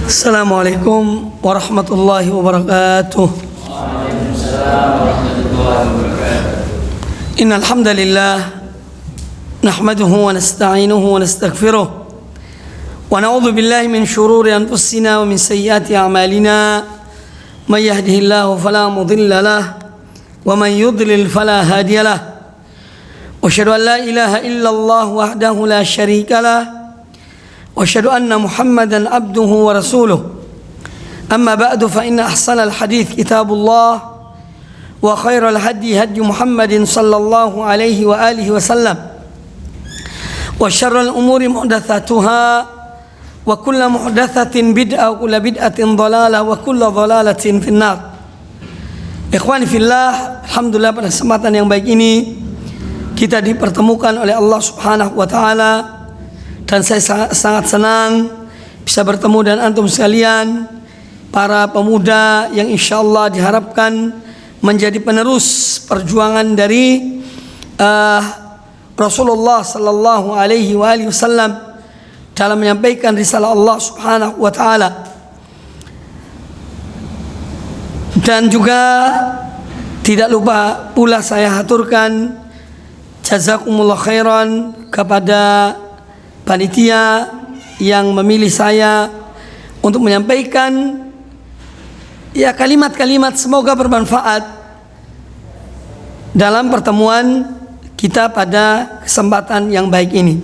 Assalamualaikum warahmatullahi wabarakatuh. Waalaikumsalam warahmatullahi wabarakatuh. Innal hamdalillah nahmaduhu wa nasta'inuhu wa nastaghfiruh wa na'udzu billahi min shururi anfusina wa min sayyiati a'malina. May yahdihillahu fala mudilla lahu wa man yudlil fala hadiya lahu. Wa asyhadu an la ilaha illallah wahdahu la syarika lahu wa asyhadu anna Muhammadan abduhu wa rasuluh. Amma ba'du fa inna ahsanal hadits kitabullah wa khairal hadi hadi Muhammadin sallallahu alaihi wa alihi wasallam wa syarrul umuri muhdatsatuha wa kullu muhdatsatin bid'ah wa kullu bid'atin dhalalah wa kullu dhalalatin finnar. Ikhwani fillah, alhamdulillah pada kesempatan yang baik ini kita dipertemukan oleh Allah Subhanahu wa taala. Dan saya sangat senang bisa bertemu dengan antum sekalian, para pemuda yang insya Allah diharapkan menjadi penerus perjuangan dari Rasulullah Sallallahu Alaihi Wasallam dalam menyampaikan risalah Allah Subhanahu Wa Taala. Dan juga tidak lupa pula saya haturkan jazakumullah khairan kepada panitia yang memilih saya untuk menyampaikan kalimat-kalimat semoga bermanfaat dalam pertemuan kita pada kesempatan yang baik ini.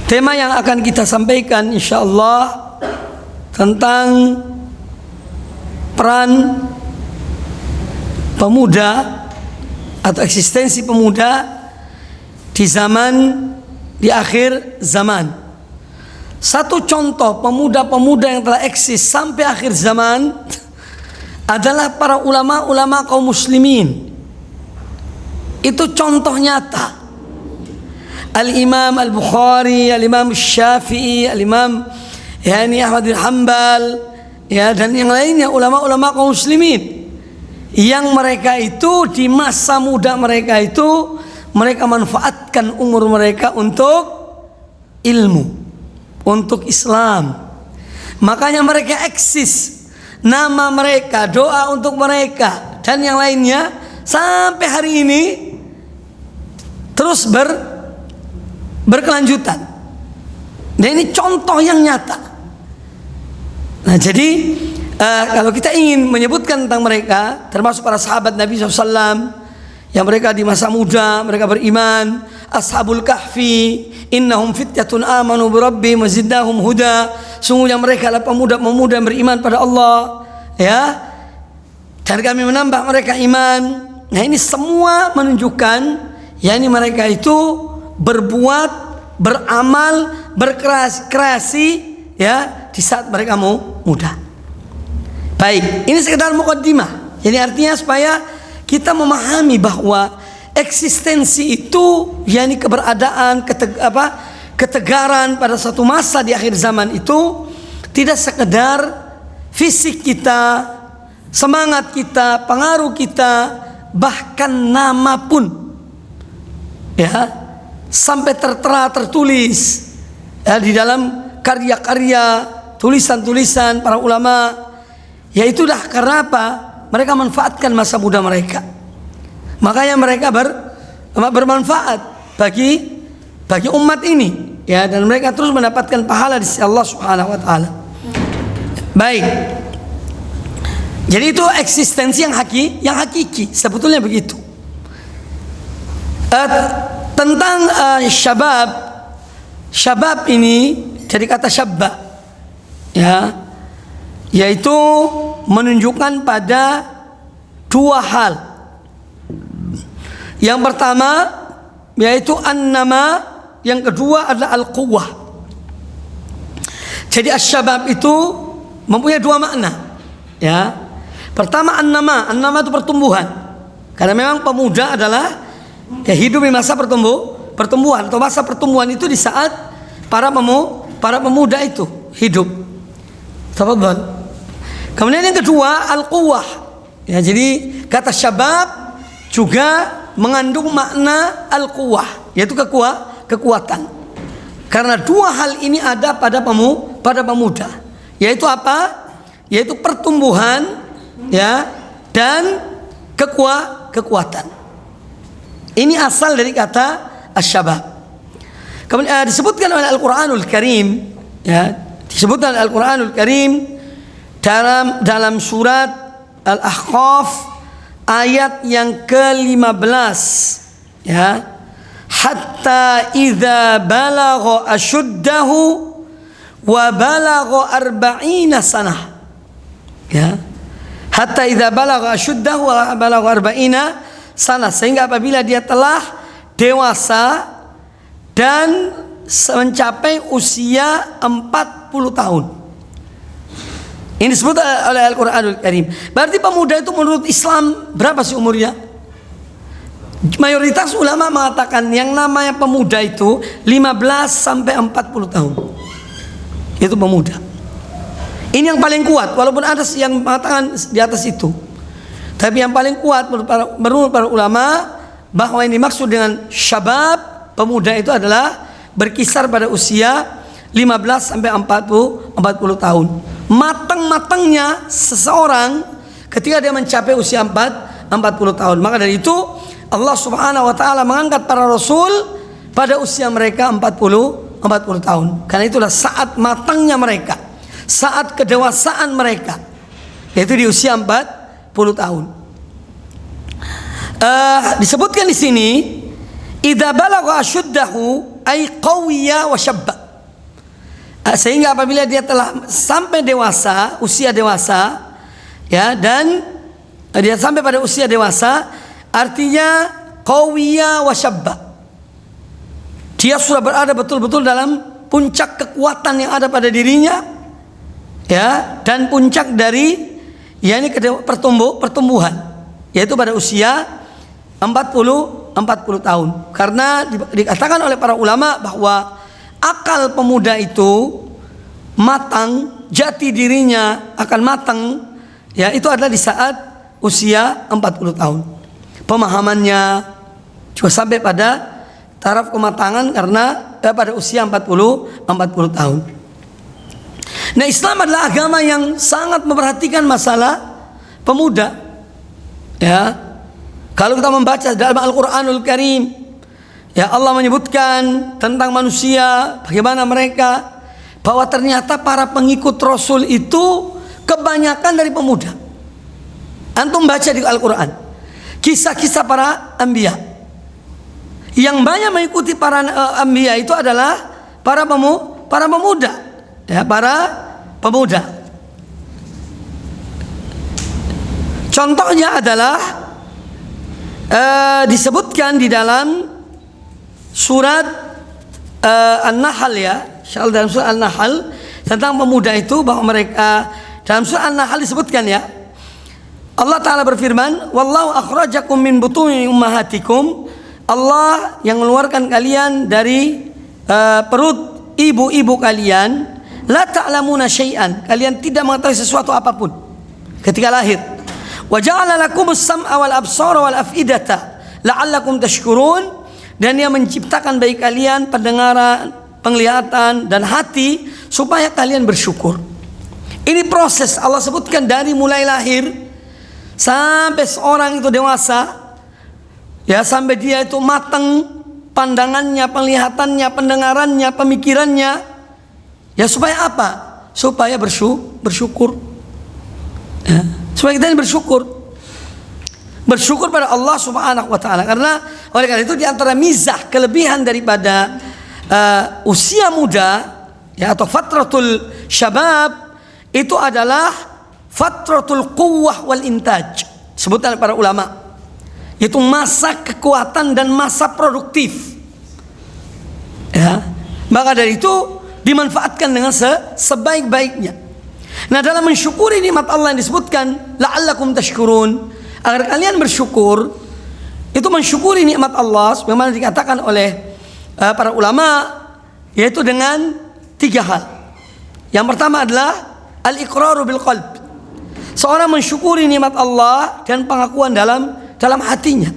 Tema yang akan kita sampaikan insyaallah tentang peran pemuda atau eksistensi pemuda di akhir zaman. Satu contoh pemuda-pemuda yang telah eksis sampai akhir zaman adalah para ulama-ulama kaum muslimin. Itu contoh nyata. Al-Imam Al-Bukhari, Al-Imam Syafi'i, Al-Imam Ahmad bin Hanbal, dan yang lainnya ulama-ulama kaum muslimin yang mereka itu di masa muda mereka itu mereka manfaatkan umur mereka untuk ilmu, untuk Islam. Makanya mereka eksis, nama mereka, doa untuk mereka, dan yang lainnya sampai hari ini terus berkelanjutan. Dan ini contoh yang nyata. Nah, jadi kalau kita ingin menyebutkan tentang mereka, termasuk para sahabat Nabi SAW yang mereka di masa muda mereka beriman, ashabul kahfi innahum fityatun amanu bi rabbihim wa zidnahum huda, sungguhnya mereka adalah pemuda-pemuda yang beriman pada Allah, dan kami menambah mereka iman. Nah, ini semua menunjukkan mereka itu berbuat, beramal, berkreasi di saat mereka muda. Baik, ini sekedar mukaddimah. Jadi artinya supaya kita memahami bahwa eksistensi itu keberadaan, ketegaran pada suatu masa di akhir zaman itu tidak sekedar fisik kita, semangat kita, pengaruh kita, bahkan nama pun sampai tertera tertulis di dalam karya-karya, tulisan-tulisan para ulama. Itulah karena apa? Mereka manfaatkan masa muda mereka. Makanya mereka bermanfaat bagi umat ini, dan mereka terus mendapatkan pahala di sisi Allah Subhanahu wa taala. Baik. Jadi itu eksistensi yang hakiki, sebetulnya begitu. Tentang syabab ini dari kata syabba, yaitu menunjukkan pada dua hal. Yang pertama yaitu an-nama, yang kedua adalah al-quwwah. Jadi asy-syabab itu mempunyai dua makna. Pertama an-nama itu pertumbuhan. Karena memang pemuda adalah hidup di masa pertumbuhan atau masa pertumbuhan itu di saat para pemuda itu hidup. Tafadhal. Kemudian yang kedua al-quwwah. Jadi kata syabab juga mengandung makna al-quwwah, yaitu kekuatan. Karena dua hal ini ada pada pemuda. Yaitu apa? Yaitu pertumbuhan, ya, dan kekuatan. Ini asal dari kata asyabab. Kemudian disebutkan oleh Al-Qur'anul Karim, ya, disebutkan oleh Al-Qur'anul Karim dalam surat Al-Ahqaf ayat yang ke-15, ya, hatta idza balagha ashuddahu wa balagha 40 sanah, ya, hatta idza balagha ashuddahu wa balagha 40 sanah, sehingga apabila dia telah dewasa dan mencapai usia 40 tahun. Ini disebut oleh Al-Qur'anul Karim. Berarti pemuda itu menurut Islam berapa sih umurnya? Mayoritas ulama mengatakan yang namanya pemuda itu 15 sampai 40 tahun. Itu pemuda. Ini yang paling kuat, walaupun ada yang mengatakan di atas itu. Tapi yang paling kuat menurut para ulama bahwa ini maksud dengan syabab, pemuda itu adalah berkisar pada usia 15 sampai 40 tahun. Matang-matangnya seseorang ketika dia mencapai usia 40 tahun. Maka dari itu Allah Subhanahu wa taala mengangkat para rasul pada usia mereka 40 tahun. Karena itulah saat matangnya mereka, saat kedewasaan mereka, yaitu di usia 40 tahun. Disebutkan di sini idza balagha ashuddahu ay qawiya wa syabba. Sehingga apabila dia telah sampai dewasa, usia dewasa, ya, dan dia sampai pada usia dewasa, artinya qawiya wa syabba. Dia sudah berada betul-betul dalam puncak kekuatan yang ada pada dirinya, ya, dan puncak dari yakni pertumbuhan, yaitu pada usia 40 tahun. Karena dikatakan oleh para ulama bahwa akal pemuda itu matang, jati dirinya akan matang, ya, itu adalah di saat usia 40 tahun. Pemahamannya juga sampai pada taraf kematangan karena pada usia 40 tahun. Nah, Islam adalah agama yang sangat memperhatikan masalah pemuda, ya. Kalau kita membaca dalam Al-Qur'anul Karim, ya, Allah menyebutkan tentang manusia, bagaimana mereka, bahwa ternyata para pengikut Rasul itu kebanyakan dari pemuda. Antum baca di Al-Quran kisah-kisah para anbiya. Yang banyak mengikuti para anbiya itu adalah para pemuda, ya, para pemuda. Contohnya adalah disebutkan di dalam surat An-Nahl, ya, dalam surat An-Nahl tentang pemuda itu, bahwa mereka dalam surat An-Nahl disebutkan, ya, Allah Ta'ala berfirman, wallahu akhrajakum min butuni ummahatikum, Allah yang mengeluarkan kalian dari perut ibu-ibu kalian, la ta'lamuna syai'an, kalian tidak mengetahui sesuatu apapun ketika lahir. Wa ja'ala lakumus sam'a wal absara wal af'idata la'allakum tashkurun, dan Dia menciptakan bagi kalian pendengaran, penglihatan, dan hati supaya kalian bersyukur. Ini proses Allah sebutkan dari mulai lahir sampai seorang itu dewasa, ya, sampai dia itu matang pandangannya, penglihatannya, pendengarannya, pemikirannya, ya, supaya apa? Supaya bersyukur, ya, supaya kita ini bersyukur pada Allah Subhanahu wa taala. Karena oleh karena itu di antara mizah, kelebihan daripada usia muda, ya, atau fatratul syabab, itu adalah fatratul quwwah wal intaj, sebutan para ulama, yaitu masa kekuatan dan masa produktif, ya. Maka dari itu dimanfaatkan dengan sebaik-baiknya. Nah, dalam mensyukuri nikmat Allah yang disebutkan la'allakum tashkurun, agar kalian bersyukur, itu mensyukuri nikmat Allah sebagaimana dikatakan oleh para ulama, yaitu dengan 3 hal. Yang pertama adalah al-iqraru bil qalb. Seorang mensyukuri nikmat Allah dan pengakuan dalam hatinya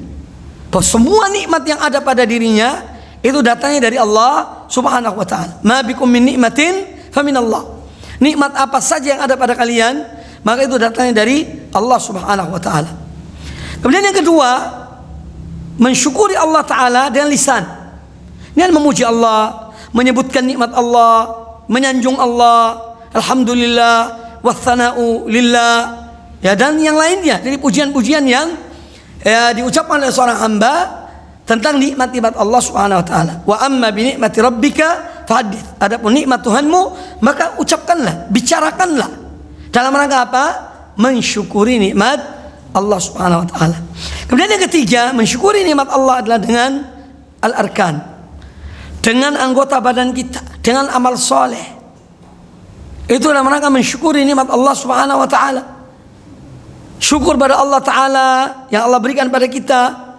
bahwa semua nikmat yang ada pada dirinya itu datangnya dari Allah Subhanahu wa taala. Ma bikum min nikmatin fa min Allah. nikmat apa saja yang ada pada kalian, maka itu datangnya dari Allah Subhanahu wa taala. Kemudian yang kedua, mensyukuri Allah taala dengan lisan. Dengan memuji Allah, menyebutkan nikmat Allah, menyanjung Allah, alhamdulillah, wathana'u lillah, ya, dan yang lainnya dari pujian-pujian yang diucapkan oleh seorang hamba tentang nikmat-nikmat Allah Subhanahu wa taala. Wa amma bi nikmati rabbika fahadits. Adapun nikmat Tuhanmu, maka ucapkanlah, bicarakanlah. Dalam rangka apa? Mensyukuri nikmat Allah Subhanahu wa taala. Kemudian yang ketiga, mensyukuri nikmat Allah adalah dengan al-arkan. Dengan anggota badan kita, dengan amal soleh. Itu dalam rangka mensyukuri nikmat Allah Subhanahu wa taala. Syukur pada Allah taala yang Allah berikan pada kita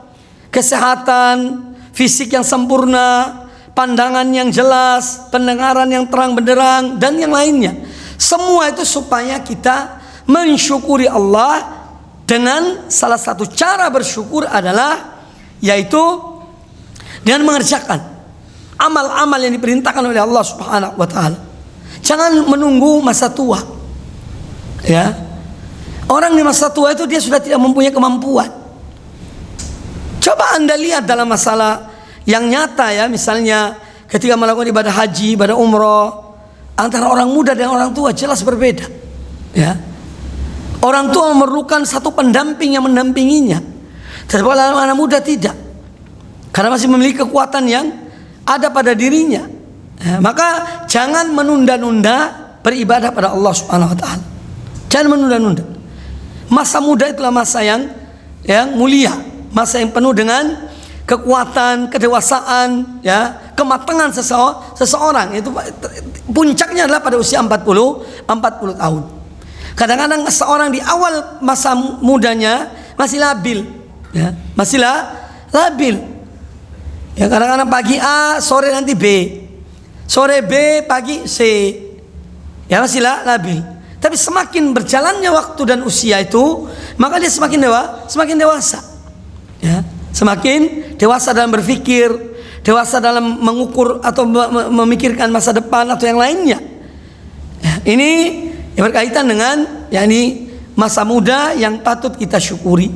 kesehatan fisik yang sempurna, pandangan yang jelas, pendengaran yang terang benderang, dan yang lainnya. Semua itu supaya kita mensyukuri Allah. Dengan salah satu cara bersyukur adalah yaitu dengan mengerjakan amal-amal yang diperintahkan oleh Allah Subhanahu wa taala. Jangan menunggu masa tua. Ya. Orang di masa tua itu dia sudah tidak mempunyai kemampuan. Coba Anda lihat dalam masalah yang nyata, ya, misalnya ketika melakukan ibadah haji, ibadah umroh, antara orang muda dan orang tua jelas berbeda. Ya. Orang tua memerlukan satu pendamping yang mendampinginya. Tetapi anak muda tidak, karena masih memiliki kekuatan yang ada pada dirinya. Maka jangan menunda-nunda beribadah pada Allah Subhanahu wa taala. Jangan menunda-nunda. Masa muda itulah masa yang mulia, masa yang penuh dengan kekuatan, kedewasaan, ya, kematangan seseorang. Itu puncaknya adalah pada usia 40 tahun. Kadang-kadang seorang di awal masa mudanya masih labil, ya, masih labil. Ya, kadang-kadang pagi A, sore nanti B, sore B, pagi C, ya, masih labil. Tapi semakin berjalannya waktu dan usia itu, maka dia semakin dewasa, ya, semakin dewasa dalam berpikir, dewasa dalam mengukur atau memikirkan masa depan atau yang lainnya. Ya, ini yang berkaitan dengan masa muda yang patut kita syukuri.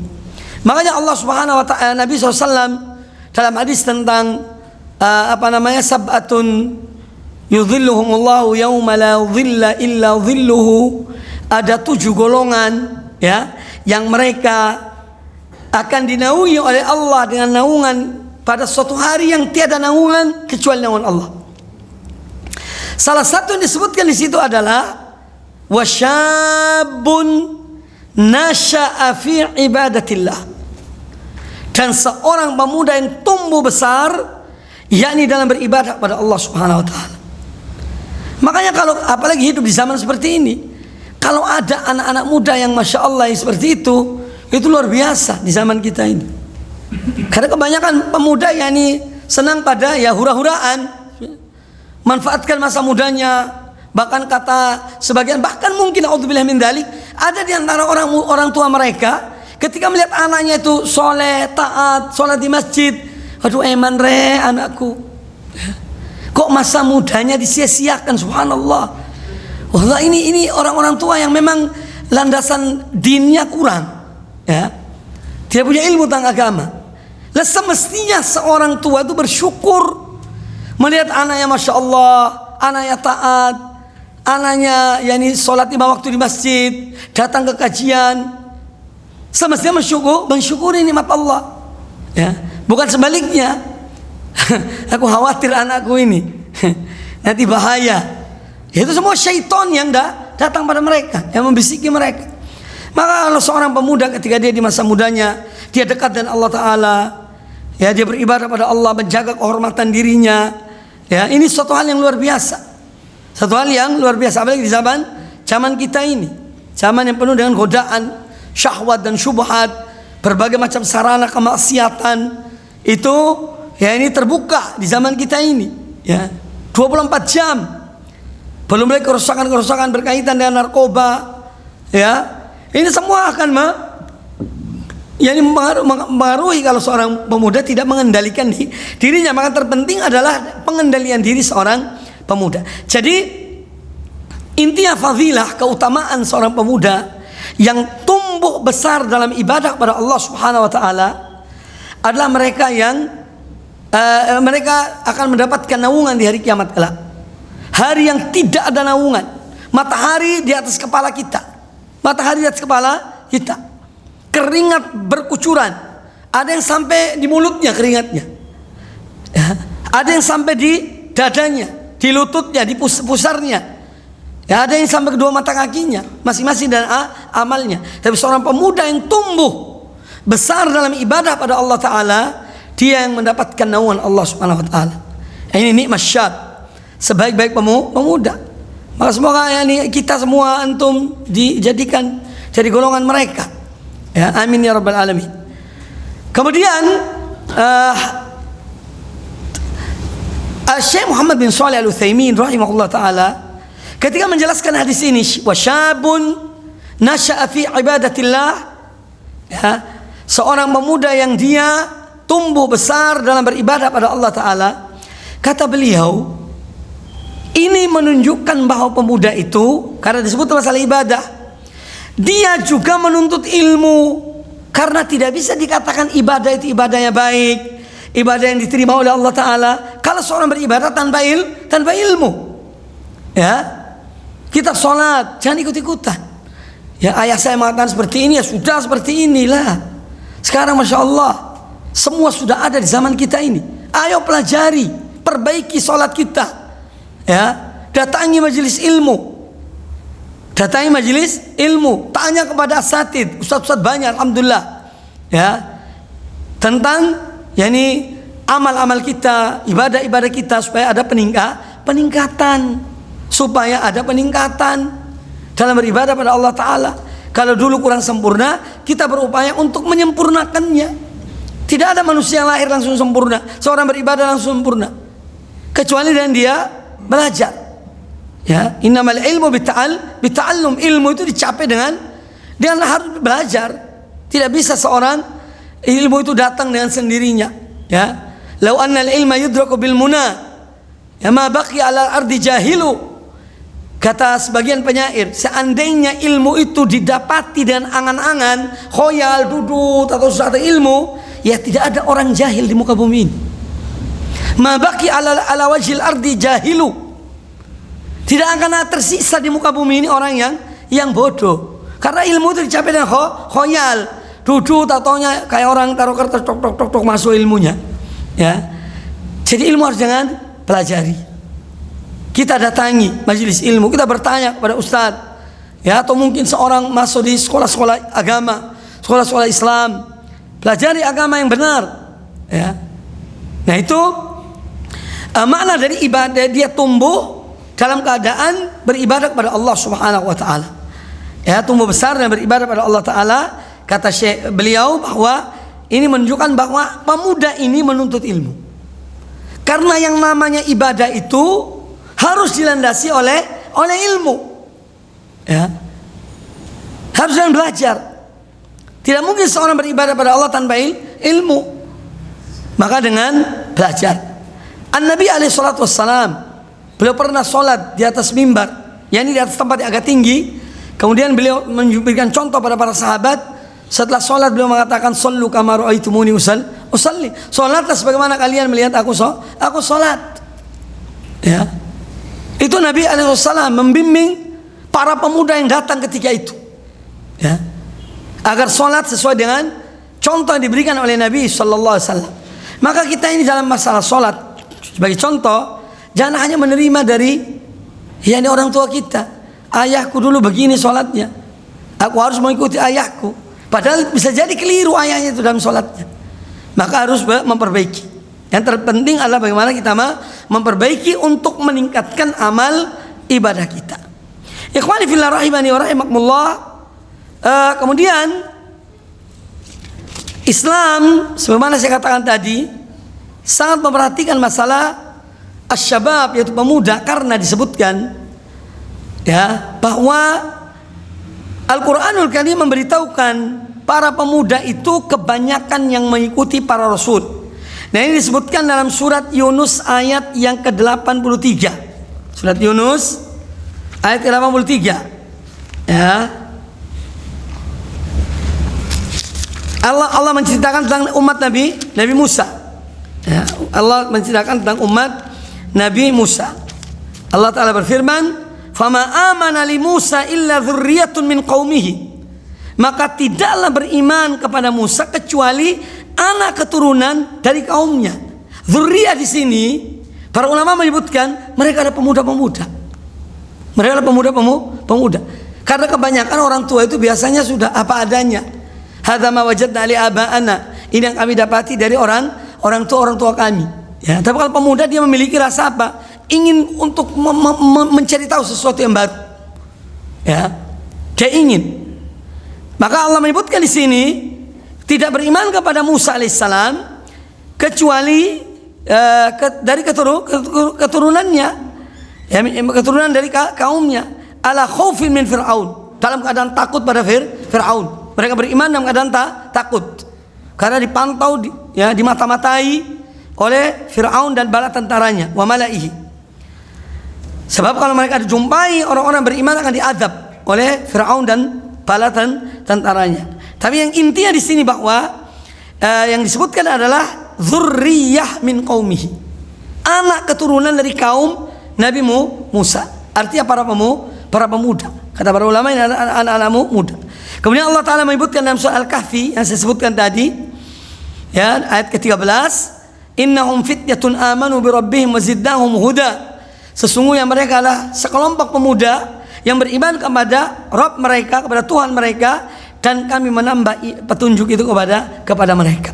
Makanya Allah Subhanahu wa taala, Nabi SAW dalam hadis tentang sab'atun yudhilluhumullahu yauma la dhilla illa dhilluhu, ada 7 golongan, ya, yang mereka akan dinaungi oleh Allah dengan naungan pada suatu hari yang tiada naungan kecuali naungan Allah. Salah satu yang disebutkan di situ adalah wasyabun nasha'a fi ibadatillah, dan seorang pemuda yang tumbuh besar yakni dalam beribadah pada Allah Subhanahu wa taala. Makanya kalau apalagi hidup di zaman seperti ini, kalau ada anak-anak muda yang masya Allah yang seperti itu luar biasa di zaman kita ini. Karena kebanyakan pemuda senang pada hura-huraan, manfaatkan masa mudanya. Bahkan kata sebagian, bahkan mungkin a'udzubillah min dzalik, ada di antara orang tua mereka ketika melihat anaknya itu soleh, taat, sholat di masjid, aduh eman re anakku, kok masa mudanya disia-siakan, subhanallah. Wallah, ini orang-orang tua yang memang landasan dinnya kurang, ya, tidak punya ilmu tentang agama. Lah semestinya seorang tua itu bersyukur melihat anaknya masya Allah, anaknya taat, anaknya sholat 5 waktu di masjid, datang ke kajian. Semestinya mensyukuri nikmat Allah, ya, bukan sebaliknya. Aku khawatir anakku ini nanti bahaya. Itu semua syaitan yang datang pada mereka, yang membisiki mereka. Maka kalau seorang pemuda ketika dia di masa mudanya, dia dekat dengan Allah Ta'ala, ya, dia beribadah pada Allah, menjaga kehormatan dirinya, ya, ini suatu hal yang luar biasa. Satu hal yang luar biasa, apalagi di zaman kita ini, zaman yang penuh dengan godaan, syahwat dan syubhat, berbagai macam sarana kemaksiatan itu, ya, ini terbuka di zaman kita ini, ya, 24 jam. Belum lagi kerusakan-kerusakan berkaitan dengan narkoba, ya. Ini semua akan mempengaruhi kalau seorang pemuda tidak mengendalikan dirinya. Maka terpenting adalah pengendalian diri seorang pemuda. Jadi Intinya fadilah, keutamaan seorang pemuda yang tumbuh besar dalam ibadah kepada Allah Subhanahu wa taala adalah mereka yang mereka akan mendapatkan naungan di hari kiamat kelak. Hari yang tidak ada naungan. Matahari di atas kepala kita. Matahari di atas kepala kita. Keringat berkucuran. Ada yang sampai di mulutnya keringatnya. Ya. Ada yang sampai di dadanya, di lututnya, di pusarnya. Ya, ada yang sampai kedua mata kakinya, masing-masing dan amalnya. Tapi seorang pemuda yang tumbuh besar dalam ibadah pada Allah Ta'ala, dia yang mendapatkan naungan Allah Subhanahu Wa Ta'ala. Ini nikmat syab, sebaik-baik pemuda. Maka semoga kita semua antum dijadikan jadi golongan mereka. Ya, amin ya rabbal alamin. Kemudian Syekh Muhammad bin Shalih Al-Utsaimin rahimahullah taala ketika menjelaskan hadis ini, wa syabun nasya'a fi ibadatillah, ya, seorang pemuda yang dia tumbuh besar dalam beribadah pada Allah Ta'ala, kata beliau, ini menunjukkan bahwa pemuda itu, karena disebut masalah ibadah, dia juga menuntut ilmu, karena tidak bisa dikatakan ibadah itu ibadahnya baik, ibadah yang diterima oleh Allah Ta'ala kalau seorang beribadah tanpa ilmu. Ya, kita sholat jangan ikut-ikutan. Ya, ayah saya mengatakan seperti ini, ya sudah seperti inilah. Sekarang Masya Allah, semua sudah ada di zaman kita ini. Ayo pelajari, perbaiki sholat kita. Ya, datangi majelis ilmu. Datangi majelis ilmu, tanya kepada asatid, ustaz-ustaz banyak alhamdulillah. Ya, tentang yakni amal-amal kita, ibadah-ibadah kita supaya ada peningkatan. Supaya ada peningkatan dalam beribadah pada Allah Ta'ala. Kalau dulu kurang sempurna, kita berupaya untuk menyempurnakannya. Tidak ada manusia yang lahir langsung sempurna, seorang beribadah langsung sempurna, kecuali dengan dia belajar. Ya, innamal ilmu bita'allum. Ilmu itu dicapai dengan harus belajar. Tidak bisa seorang ilmu itu datang dengan sendirinya. Ya, lau annal ilma yudraku bil muna, ya ma baqiya 'alal ardi jahilu. Kata sebagian penyair, seandainya ilmu itu didapati dengan angan-angan, khoyal, duduk atau sesuatu ilmu, ya tidak ada orang jahil di muka bumi ini. Ma baqi ala wajhil ardi jahilu. Tidak akan tersisa di muka bumi ini orang yang bodoh. Karena ilmu itu dicapai dengan khoyal, duduk ataunya kayak orang taruh kertas tok masuk ilmunya. Ya. Jadi ilmu harus jangan pelajari. Kita datangi majelis ilmu, kita bertanya kepada ustadz, ya, atau mungkin seorang masuk di sekolah-sekolah agama, sekolah-sekolah Islam, pelajari agama yang benar. Ya. Nah itu makna dari ibadah, dia tumbuh dalam keadaan beribadah kepada Allah Subhanahu Wa Taala. Ya, tumbuh besar dan beribadah kepada Allah Taala. Kata Syekh beliau bahwa ini menunjukkan bahwa pemuda ini menuntut ilmu. Karena yang namanya ibadah itu harus dilandasi oleh ilmu. Ya. Harus dengan belajar. Tidak mungkin seorang beribadah pada Allah tanpa ilmu. Maka dengan belajar. An-Nabi SAW, beliau pernah sholat di atas mimbar, yakni di atas tempat yang agak tinggi. Kemudian beliau memberikan contoh pada para sahabat. Setelah sholat beliau mengatakan, "Shallu kama ra'aitumuni usalli." Sholatlah sebagaimana kalian melihat aku sholat. Ya. Itu Nabi SAW membimbing para pemuda yang datang ketika itu, ya, agar sholat sesuai dengan contoh yang diberikan oleh Nabi SAW. Maka kita ini dalam masalah sholat, sebagai contoh, jangan hanya menerima dari orang tua kita. Ayahku dulu begini sholatnya, aku harus mengikuti ayahku. Padahal bisa jadi keliru ayahnya itu dalam sholatnya. Maka harus memperbaiki. Yang terpenting adalah bagaimana kita memperbaiki untuk meningkatkan amal ibadah kita. Ikhwani fillah rahimani wa rahimakumullah. Kemudian Islam, sebagaimana saya katakan tadi, sangat memperhatikan masalah asyabab, yaitu pemuda, karena disebutkan, ya, bahwa Al-Quranul Karim memberitahukan para pemuda itu kebanyakan yang mengikuti para rasul. Nah, ini disebutkan dalam surat Yunus ayat yang ke-83. Surat Yunus ayat ke-83. Ya. Allah menceritakan tentang umat Nabi Musa. Ya, Allah menceritakan tentang umat Nabi Musa. Allah Ta'ala berfirman, "Fama amana li Musa illa dzurriyyatun min qaumihi." Maka tidaklah beriman kepada Musa kecuali anak keturunan dari kaumnya. Dzurriyyah di sini para ulama menyebutkan mereka adalah pemuda-pemuda. Mereka adalah pemuda. Karena kebanyakan orang tua itu biasanya sudah apa adanya. Hadza ma wajadna li aba'ana. Ini yang kami dapati dari orang tua kami. Ya, tapi kalau pemuda dia memiliki rasa apa? Ingin untuk mencari tahu sesuatu yang baru. Ya. Dia ingin. Maka Allah menyebutkan di sini tidak beriman kepada Musa alaihissalam kecuali dari keturunannya, ya, keturunan dari kaumnya, ala khaufin min Fir'aun, dalam keadaan takut pada Fir'aun. Mereka beriman dalam keadaan takut karena dipantau, ya, dimata-matai oleh Fir'aun dan bala tentaranya, wa malaihi. Sebab kalau mereka dijumpai orang-orang beriman akan diazab oleh Fir'aun dan bala tentaranya. Tapi yang intinya di sini bahwa yang disebutkan adalah dzurriyyah min qaumihi, anak keturunan dari kaum Nabi Musa. Artinya para pemuda. Kata para ulama ini anak-anak muda. Kemudian Allah Ta'ala menyebutkan dalam surah Al-Kahfi yang saya sebutkan tadi, ya, ayat ke-13, innahum fityatun amanu bi rabbihim wa zidnahum huda. Sesungguhnya mereka adalah sekelompok pemuda yang beriman kepada Rabb mereka, kepada Tuhan mereka, dan kami menambah petunjuk itu kepada mereka.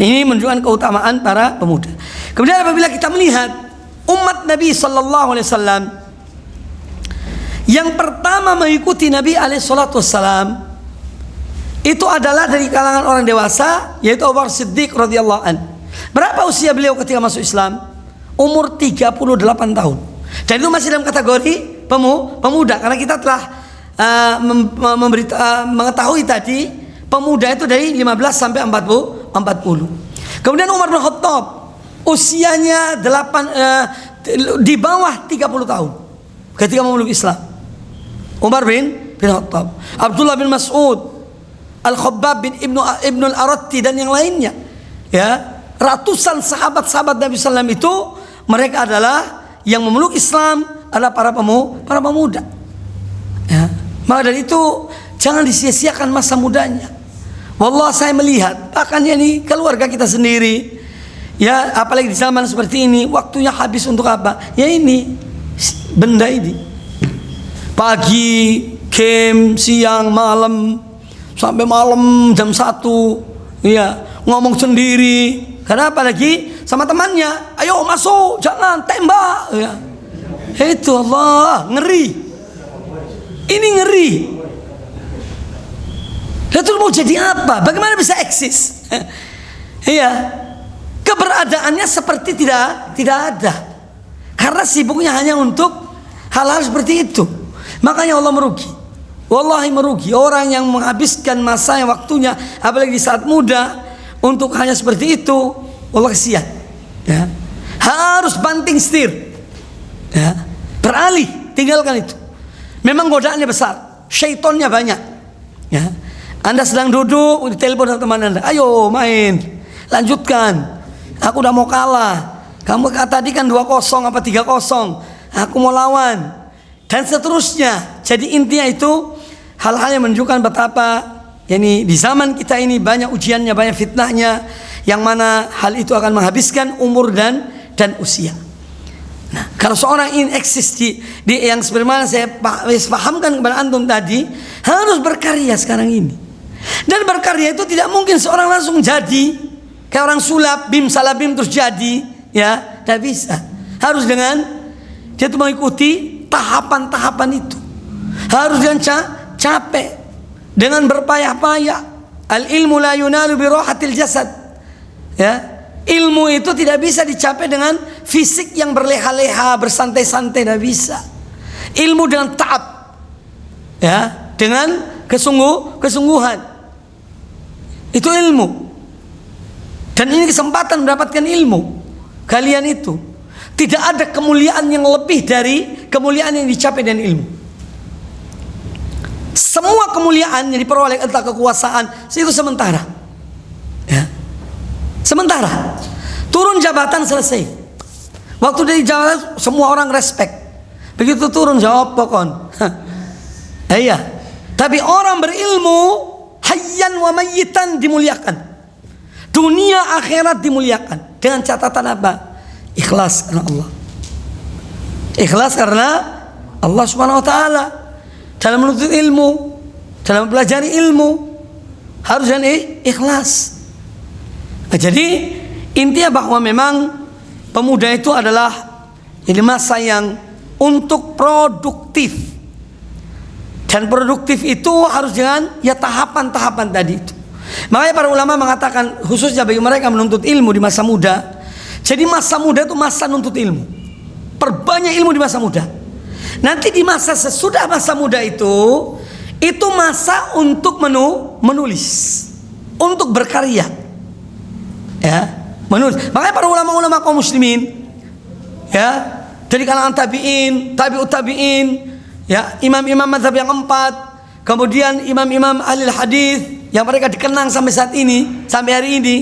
Ini menunjukkan keutamaan para pemuda. Kemudian apabila kita melihat umat Nabi sallallahu alaihi wasallam yang pertama mengikuti Nabi alaihi salatu wasallam itu adalah dari kalangan orang dewasa, yaitu Abu Bakar Siddiq radhiyallahu an. Berapa usia beliau ketika masuk Islam? Umur 38 tahun. Dan itu masih dalam kategori pemuda, karena kita telah mengetahui tadi pemuda itu dari 15 sampai 40. Kemudian Umar bin Khattab usianya di bawah 30 tahun ketika memeluk Islam. Umar bin Khattab, Abdullah bin Mas'ud, Al-Khabbab bin Ibnu Al-Aratti dan yang lainnya, ya, ratusan sahabat-sahabat Nabi SAW itu mereka adalah yang memeluk Islam adalah para pemuda. Ya. Maka dari itu jangan disia-siakan masa mudanya. Wallah, saya melihat bahkan ini keluarga kita sendiri, ya, apalagi di zaman seperti ini, waktunya habis untuk apa? Ya ini benda ini. Pagi, game, siang, malam, sampai malam jam 1, ya, ngomong sendiri. Karena apalagi sama temannya, ayo masuk, jangan tembak, ya. Itu Allah, ngeri. Ini ngeri. Lalu mau jadi apa? Bagaimana bisa eksis? Iya, keberadaannya seperti tidak ada. Karena sibuknya hanya untuk hal-hal seperti itu. Makanya Allah merugi. Wallahi merugi orang yang menghabiskan masa yang waktunya, apalagi di saat muda, untuk hanya seperti itu. Allah kasihan. Ya. Harus banting setir. Ya. Beralih, tinggalkan itu. Memang godaannya besar, syaitonnya banyak. Ya. Anda sedang duduk, ditelepon sama teman Anda, ayo main, lanjutkan. Aku udah mau kalah. Kamu tadi kan 2-0 apa 3-0. Aku mau lawan. Dan seterusnya. Jadi intinya itu hal-hal yang menunjukkan betapa yani di zaman kita ini banyak ujiannya, banyak fitnahnya, yang mana hal itu akan menghabiskan umur dan usia. Nah, kalau seorang ingin eksis di yang sebagaimana saya pahamkan kepada antum tadi, harus berkarya sekarang ini. Dan berkarya itu tidak mungkin seorang langsung jadi kayak orang sulap, bim salabim terus jadi, ya, tidak bisa. Harus dengan dia itu mengikuti tahapan-tahapan itu. Harus dengan capek, dengan berpayah-payah. Al ilmu la yunalu bi rahatil jasad. Ya, ilmu itu tidak bisa dicapai dengan fisik yang berleha-leha, bersantai-santai, tidak bisa. Ilmu dengan ta'ab, ya, dengan kesungguhan. Itu ilmu. Dan ini kesempatan mendapatkan ilmu. Kalian itu Tidak ada kemuliaan yang lebih dari kemuliaan yang dicapai dengan ilmu. Semua kemuliaan yang diperoleh, entah kekuasaan, itu sementara. Ya. Sementara. Turun jabatan selesai. Waktu dari jabatan semua orang respect. Begitu turun jawab pokon. Iya. Tapi orang berilmu hayyan wa mayyitan dimuliakan. Dunia akhirat dimuliakan. Dengan catatan apa? Ikhlas karena Allah. Ikhlas karena Allah Subhanahu wa taala. Dalam menuntut ilmu, dalam mempelajari ilmu harus dengan ikhlas. Nah, jadi intinya bahwa memang pemuda itu adalah ini masa yang untuk produktif. Dan produktif itu harus dengan ya tahapan-tahapan tadi itu. Makanya para ulama mengatakan khususnya bagi mereka menuntut ilmu di masa muda. Jadi masa muda itu masa nuntut ilmu. Perbanyak ilmu di masa muda. Nanti di masa sesudah masa muda itu masa untuk menulis, untuk berkarya. Ya, menulis. Makanya para ulama-ulama kaum muslimin ya, dari kalangan tabi'in, tabi'ut tabi'in, ya, imam-imam mazhab yang 4, kemudian imam-imam ahli hadis yang mereka dikenang sampai saat ini, sampai hari ini.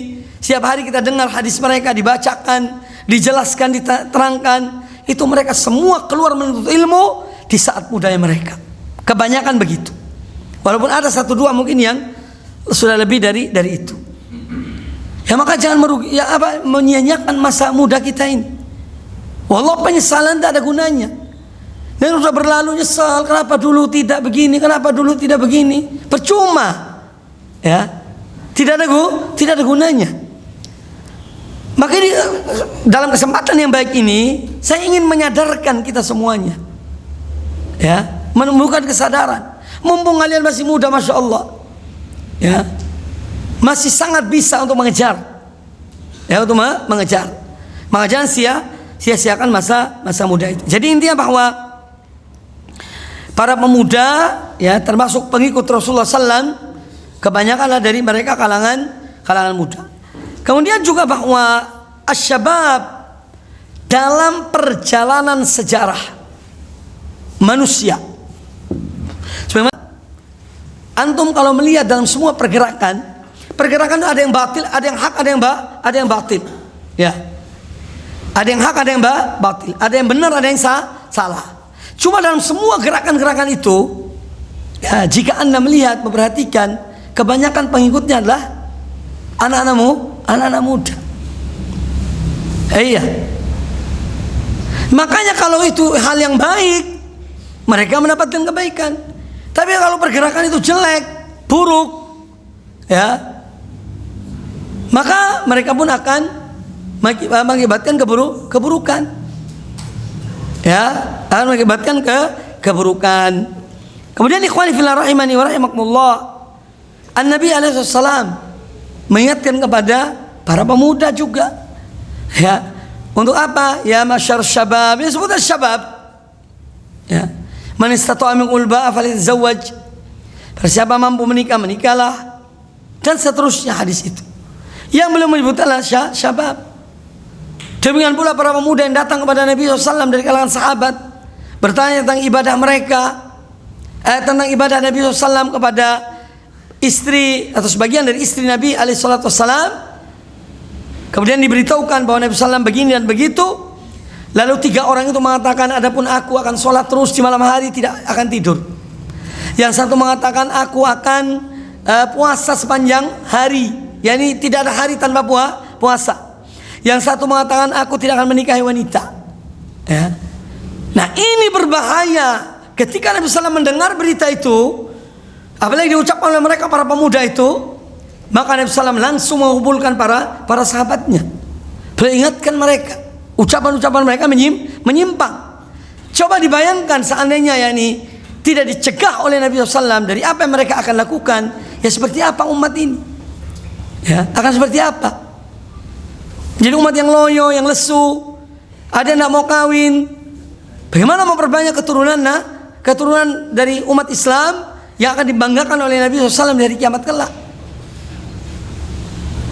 Setiap hari kita dengar hadis mereka dibacakan, dijelaskan, diterangkan. Itu mereka semua keluar menuntut ilmu di saat mudanya mereka. Kebanyakan begitu. Walaupun ada satu dua mungkin yang sudah lebih dari itu. Ya maka jangan menyia-nyiakan masa muda kita ini. Walau penyesalan tidak ada gunanya. Dan sudah berlalu nyesal, kenapa dulu tidak begini, kenapa dulu tidak begini. Percuma. Ya. Tidak ada gunanya. Maka ini, dalam kesempatan yang baik ini saya ingin menyadarkan kita semuanya, ya, menumbuhkan kesadaran. Mumpung kalian masih muda, masya Allah, ya, masih sangat bisa untuk mengejar, ya, untuk mengejar. Maka jangan sia-siakan masa muda itu. Jadi intinya bahwa para pemuda, ya, termasuk pengikut Rasulullah SAW, kebanyakanlah dari mereka kalangan muda. Kemudian juga bahwa asyabab dalam perjalanan sejarah manusia. Sebenarnya antum kalau melihat dalam semua pergerakan itu ada yang batil, ada yang hak, ada yang batil. Ya. Ada yang hak, ada yang batil, ada yang benar, ada yang salah. Cuma dalam semua gerakan-gerakan itu, ya, jika Anda melihat, memperhatikan, kebanyakan pengikutnya adalah anak-anak muda. Iya. Makanya kalau itu hal yang baik, mereka mendapatkan kebaikan. Tapi kalau pergerakan itu jelek, buruk, ya, maka mereka pun akan mengakibatkan keburukan. Ya, akan mengakibatkan keburukan. Kemudian ikhwani fillah rahimani wa rahimakumullah, An-Nabi alaihi wasallam mengingatkan kepada para pemuda juga, ya, untuk apa? Ya masyar syabab, ini sebutnya syabab, ya, man istata'a minkumul ba'a falyatazawwaj, siapa mampu menikah, menikahlah, dan seterusnya hadis itu. Yang belum menyebutlah syabab. Demikian pula para pemuda yang datang kepada Nabi SAW dari kalangan sahabat, bertanya tentang ibadah mereka, tentang ibadah Nabi SAW kepada istri atau sebagian dari istri Nabi alaihissalam. Kemudian diberitahukan bahwa Nabi SAW begini dan begitu. Lalu 3 orang itu mengatakan, adapun aku akan sholat terus di malam hari, tidak akan tidur. Yang satu mengatakan, aku akan puasa sepanjang hari, yakni tidak ada hari tanpa puasa. Yang satu mengatakan, aku tidak akan menikahi wanita, ya. Nah ini berbahaya. Ketika Nabi SAW mendengar berita itu, apalagi diucapkan oleh mereka para pemuda itu, maka Nabi SAW langsung mengumpulkan para sahabatnya, peringatkan mereka. Ucapan-ucapan mereka menyimpang. Coba dibayangkan seandainya yakni tidak dicegah oleh Nabi SAW dari apa yang mereka akan lakukan, ya seperti apa umat ini, ya, akan seperti apa. Jadi umat yang loyo, yang lesu, ada yang tidak mau kawin. Bagaimana memperbanyak keturunan dari umat Islam yang akan dibanggakan oleh Nabi SAW dari kiamat kelak.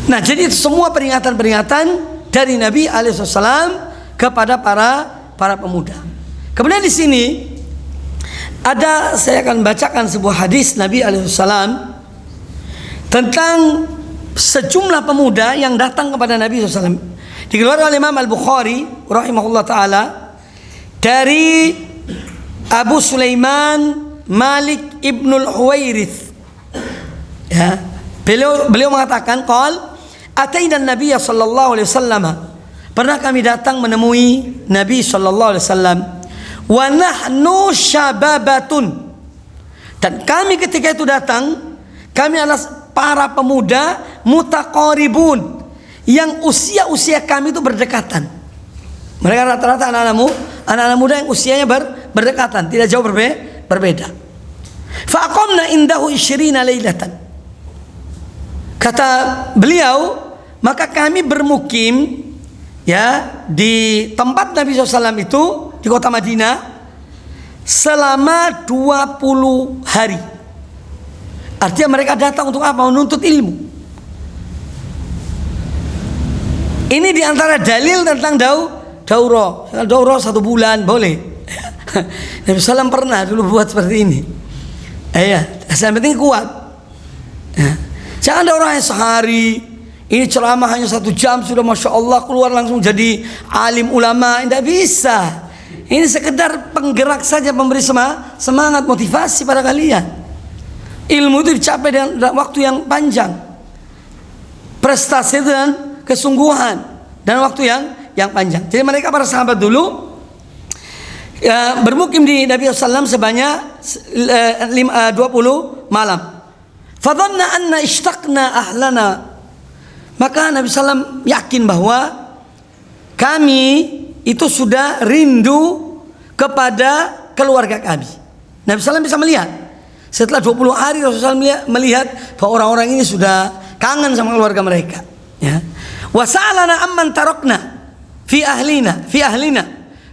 Nah jadi itu semua peringatan-peringatan dari Nabi SAW kepada para pemuda. Kemudian di sini saya akan bacakan sebuah hadis Nabi alaihissalam tentang sejumlah pemuda yang datang kepada Nabi SAW. Dikeluarkan oleh Imam Al-Bukhari rahimahullah ta'ala dari Abu Sulaiman Malik ibnul Huwairith. Ya, beliau mengatakan, qal ataina Nabiy sallallahu alaihi wasallam. Pernah kami datang menemui Nabi sallallahu alaihi wasallam. Wa nahnu syababatun. Dan kami ketika itu datang, kami adalah para pemuda mutaqaribun, yang usia kami itu berdekatan. Mereka rata-rata anak-anak muda yang usianya berdekatan, tidak jauh berbeda. Fa aqamna indahu 20 lailatan. Kata beliau, maka kami bermukim ya di tempat Nabi SAW itu di kota Madinah selama 20 hari. Artinya mereka datang untuk apa? Menuntut ilmu. Ini diantara dalil tentang daurah. Daurah 1 bulan boleh. Nabi SAW pernah dulu buat seperti ini. Yang penting kuat. Jangan daurahnya sehari. Ini ceramah hanya 1 jam sudah masya Allah keluar langsung jadi alim ulama. Tidak bisa. Ini sekedar penggerak saja, memberi semangat, motivasi pada kalian. Ilmu itu dicapai dengan waktu yang panjang. Prestasi dan kesungguhan dan waktu yang panjang. Jadi mereka para sahabat dulu bermukim di Nabi SAW sebanyak 20 malam. Fadhanna anna ishtaqna ahlana. Maka Nabi SAW yakin bahwa kami itu sudah rindu kepada keluarga kami. Nabi SAW bisa melihat. Setelah 20 hari Rasulullah melihat bahwa orang-orang ini sudah kangen sama keluarga mereka. Ya. Wa sa'alana amman tarakna fi ahlina.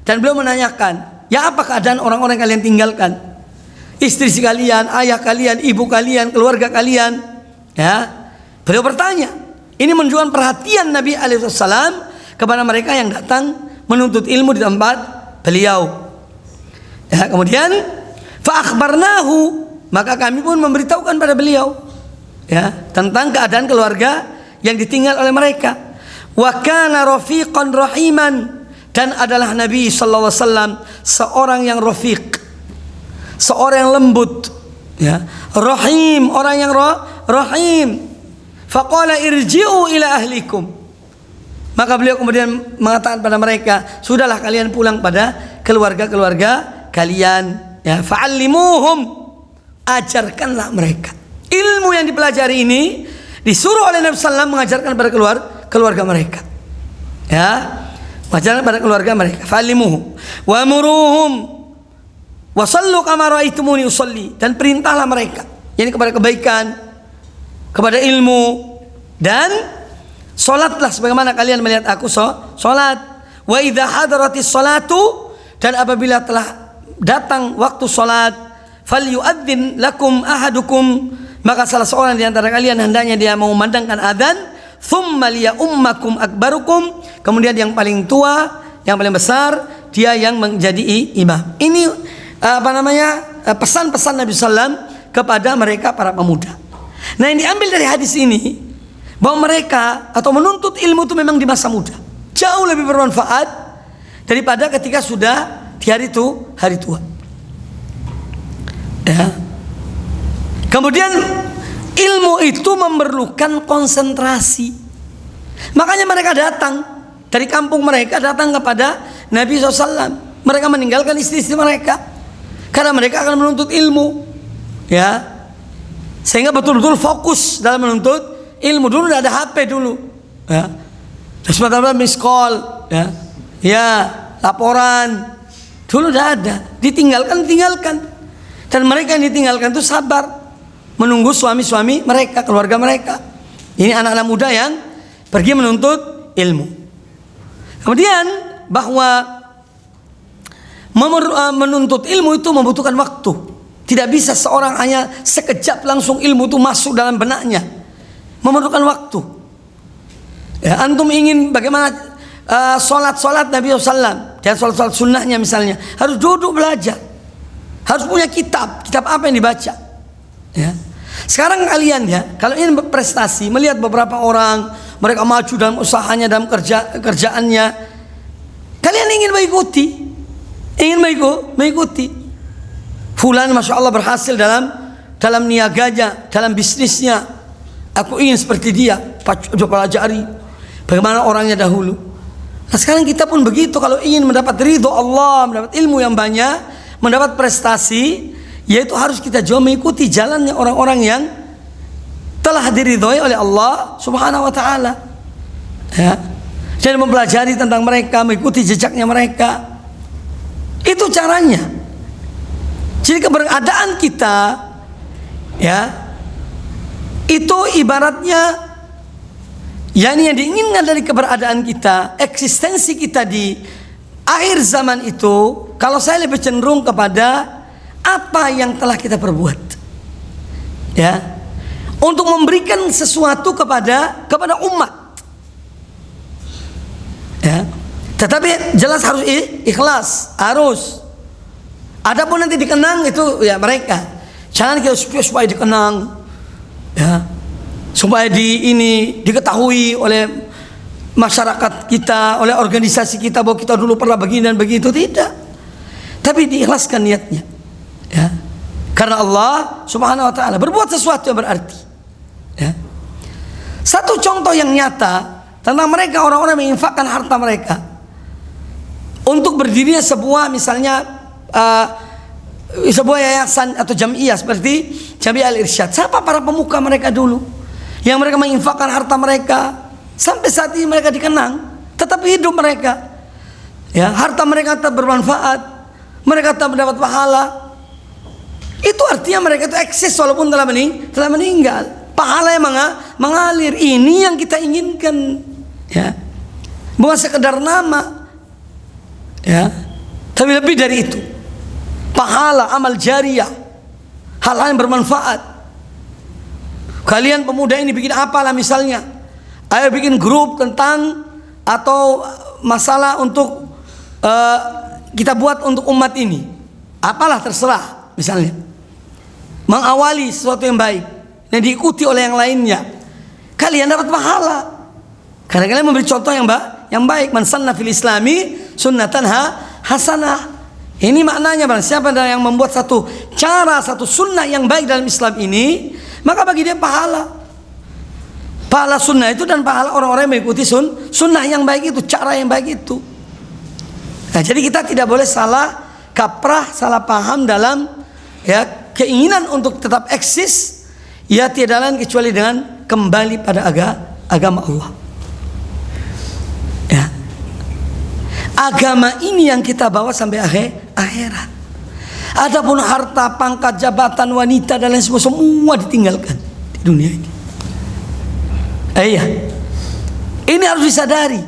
Dan beliau menanyakan, ya apa keadaan orang-orang yang kalian tinggalkan? Istri kalian, ayah kalian, ibu kalian, keluarga kalian. Ya. Beliau bertanya. Ini menunjukkan perhatian Nabi alaihissalam kepada mereka yang datang menuntut ilmu di tempat beliau. Ya, kemudian fa akhbarnahu, maka kami pun memberitahukan pada beliau ya tentang keadaan keluarga yang ditinggal oleh mereka. Wa kana rafiqan rahiman, dan adalah Nabi sallallahu alaihi wasallam seorang yang rafiq, seorang yang lembut ya, rahim, orang yang rahim. Faqala irji'u ila ahlikum, maka beliau kemudian mengatakan pada mereka, sudahlah kalian pulang pada keluarga-keluarga kalian ya. Fa'allimuhum, ajarkanlah mereka. Ilmu yang dipelajari ini disuruh oleh Nabi SAW mengajarkan pada keluarga mereka ya, mengajarkan pada keluarga mereka. Fa'allimuhum wa muruhum wa sallu kama ra'aitumuni usalli, dan perintahlah mereka yakni kepada kebaikan, kepada ilmu, dan solatlah sebagaimana kalian melihat aku solat. Wa idza hadaratis salatu, dan apabila telah datang waktu solat, falyu'adzin lakum ahadukum, maka salah seorang di antara kalian hendaknya dia mengumandangkan adzan. Tsumma liya'ummakum akbarukum, kemudian yang paling tua, yang paling besar, dia yang menjadi imam. Ini pesan-pesan Nabi SAW kepada mereka para pemuda. Nah, yang diambil dari hadis ini bahwa mereka atau menuntut ilmu itu memang di masa muda jauh lebih bermanfaat daripada ketika sudah di hari tua. Ya. Kemudian ilmu itu memerlukan konsentrasi. Makanya mereka datang dari kampung mereka, datang kepada Nabi SAW. Mereka meninggalkan istri-istri mereka karena mereka akan menuntut ilmu. Ya. Sehingga betul-betul fokus dalam menuntut ilmu. Dulu tidak ada HP dulu ya. Sementara miss call ya, laporan dulu tidak ada. Ditinggalkan. Dan mereka yang ditinggalkan itu sabar menunggu suami-suami mereka, keluarga mereka. Ini anak-anak muda yang pergi menuntut ilmu. Kemudian bahwa menuntut ilmu itu membutuhkan waktu. Tidak bisa seorang hanya sekejap langsung ilmu itu masuk dalam benaknya. Memerlukan waktu. Ya, antum ingin bagaimana Sholat Nabi SAW dan sholat sunnahnya misalnya harus duduk belajar, harus punya kitab apa yang dibaca. Ya. Sekarang kalian ya, kalau ingin berprestasi, melihat beberapa orang mereka maju dalam usahanya, dalam kerjaannya, kalian ingin mengikuti. Fulan masya Allah berhasil dalam niaganya, dalam bisnisnya. Aku ingin seperti dia. Pelajari bagaimana orangnya dahulu. Nah sekarang kita pun begitu. Kalau ingin mendapat ridho Allah, mendapat ilmu yang banyak, mendapat prestasi, yaitu harus kita juga mengikuti jalannya orang-orang yang telah diridhoi oleh Allah Subhanahu wa ta'ala. Ya. Jadi mempelajari tentang mereka, mengikuti jejaknya mereka. Itu caranya. Jadi keberadaan kita ya itu ibaratnya yang diinginkan dari keberadaan kita, eksistensi kita di akhir zaman itu, kalau saya lebih cenderung kepada apa yang telah kita perbuat. Ya. Untuk memberikan sesuatu kepada umat. Ya. Tetapi jelas harus ikhlas, harus. Adapun nanti dikenang itu ya mereka. Jangan kita supaya dikenang, ya, supaya diketahui oleh masyarakat kita, oleh organisasi kita bahwa kita dulu pernah begini dan begitu, tidak. Tapi diikhlaskan niatnya, ya, karena Allah Subhanahu wa ta'ala berbuat sesuatu yang berarti. Ya. Satu contoh yang nyata tentang mereka, orang-orang yang menginfakkan harta mereka untuk berdirinya sebuah misalnya sebuah yayasan atau jamiah seperti Jamiah Al-Irsyad. Siapa para pemuka mereka dulu yang mereka menginfakkan harta mereka sampai saat ini mereka dikenang, tetap hidup mereka. Ya, harta mereka tetap bermanfaat, mereka tetap mendapat pahala. Itu artinya mereka itu eksis walaupun telah meninggal. Pahala yang mengalir. Ini yang kita inginkan, ya. Bukan sekedar nama, ya, tapi lebih dari itu. Pahala, amal jariyah, hal-hal yang bermanfaat. Kalian pemuda ini bikin apalah misalnya, ayo bikin grup tentang atau masalah untuk kita buat untuk umat ini, apalah terserah misalnya, mengawali sesuatu yang baik dan diikuti oleh yang lainnya, kalian dapat pahala karena kalian memberi contoh yang baik. Man sanna fil islami sunnatan hasanah. Ini maknanya barang siapa yang membuat satu sunnah yang baik dalam Islam ini, maka bagi dia pahala sunnah itu dan pahala orang-orang yang mengikuti sunnah yang baik itu, cara yang baik itu. Nah, jadi kita tidak boleh salah kaprah, salah paham dalam ya keinginan untuk tetap eksis, ya tiada lain kecuali dengan kembali pada agama Allah. Ya. Agama ini yang kita bawa sampai akhirat. Adapun harta, pangkat, jabatan, wanita dan lain semua ditinggalkan di dunia ini. Iya. Ini harus disadari.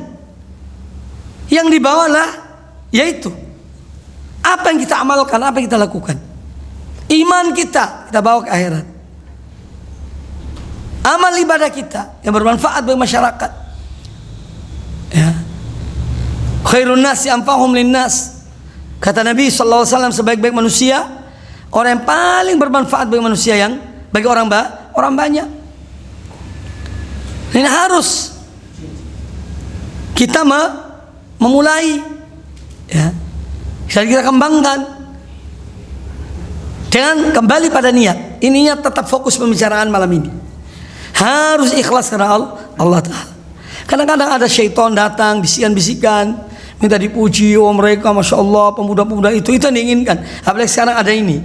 Yang dibawalah yaitu apa yang kita amalkan, apa yang kita lakukan. Iman kita bawa ke akhirat. Amal ibadah kita yang bermanfaat bagi masyarakat. Ya. Khairun nasi anfa'uhum linnas. Kata Nabi sallallahu alaihi wasallam, sebaik-baik manusia orang yang paling bermanfaat bagi manusia bagi orang banyak. Ini harus kita memulai, ya. Kita kembangkan dengan kembali pada niat. Ininya tetap fokus pembicaraan malam ini. Harus ikhlas karena Allah Ta'ala. Kadang-kadang ada syaitan datang, bisikan-bisikan, minta dipuji, oh mereka masya Allah pemuda-pemuda itu yang diinginkan. Apalagi sekarang ada ini,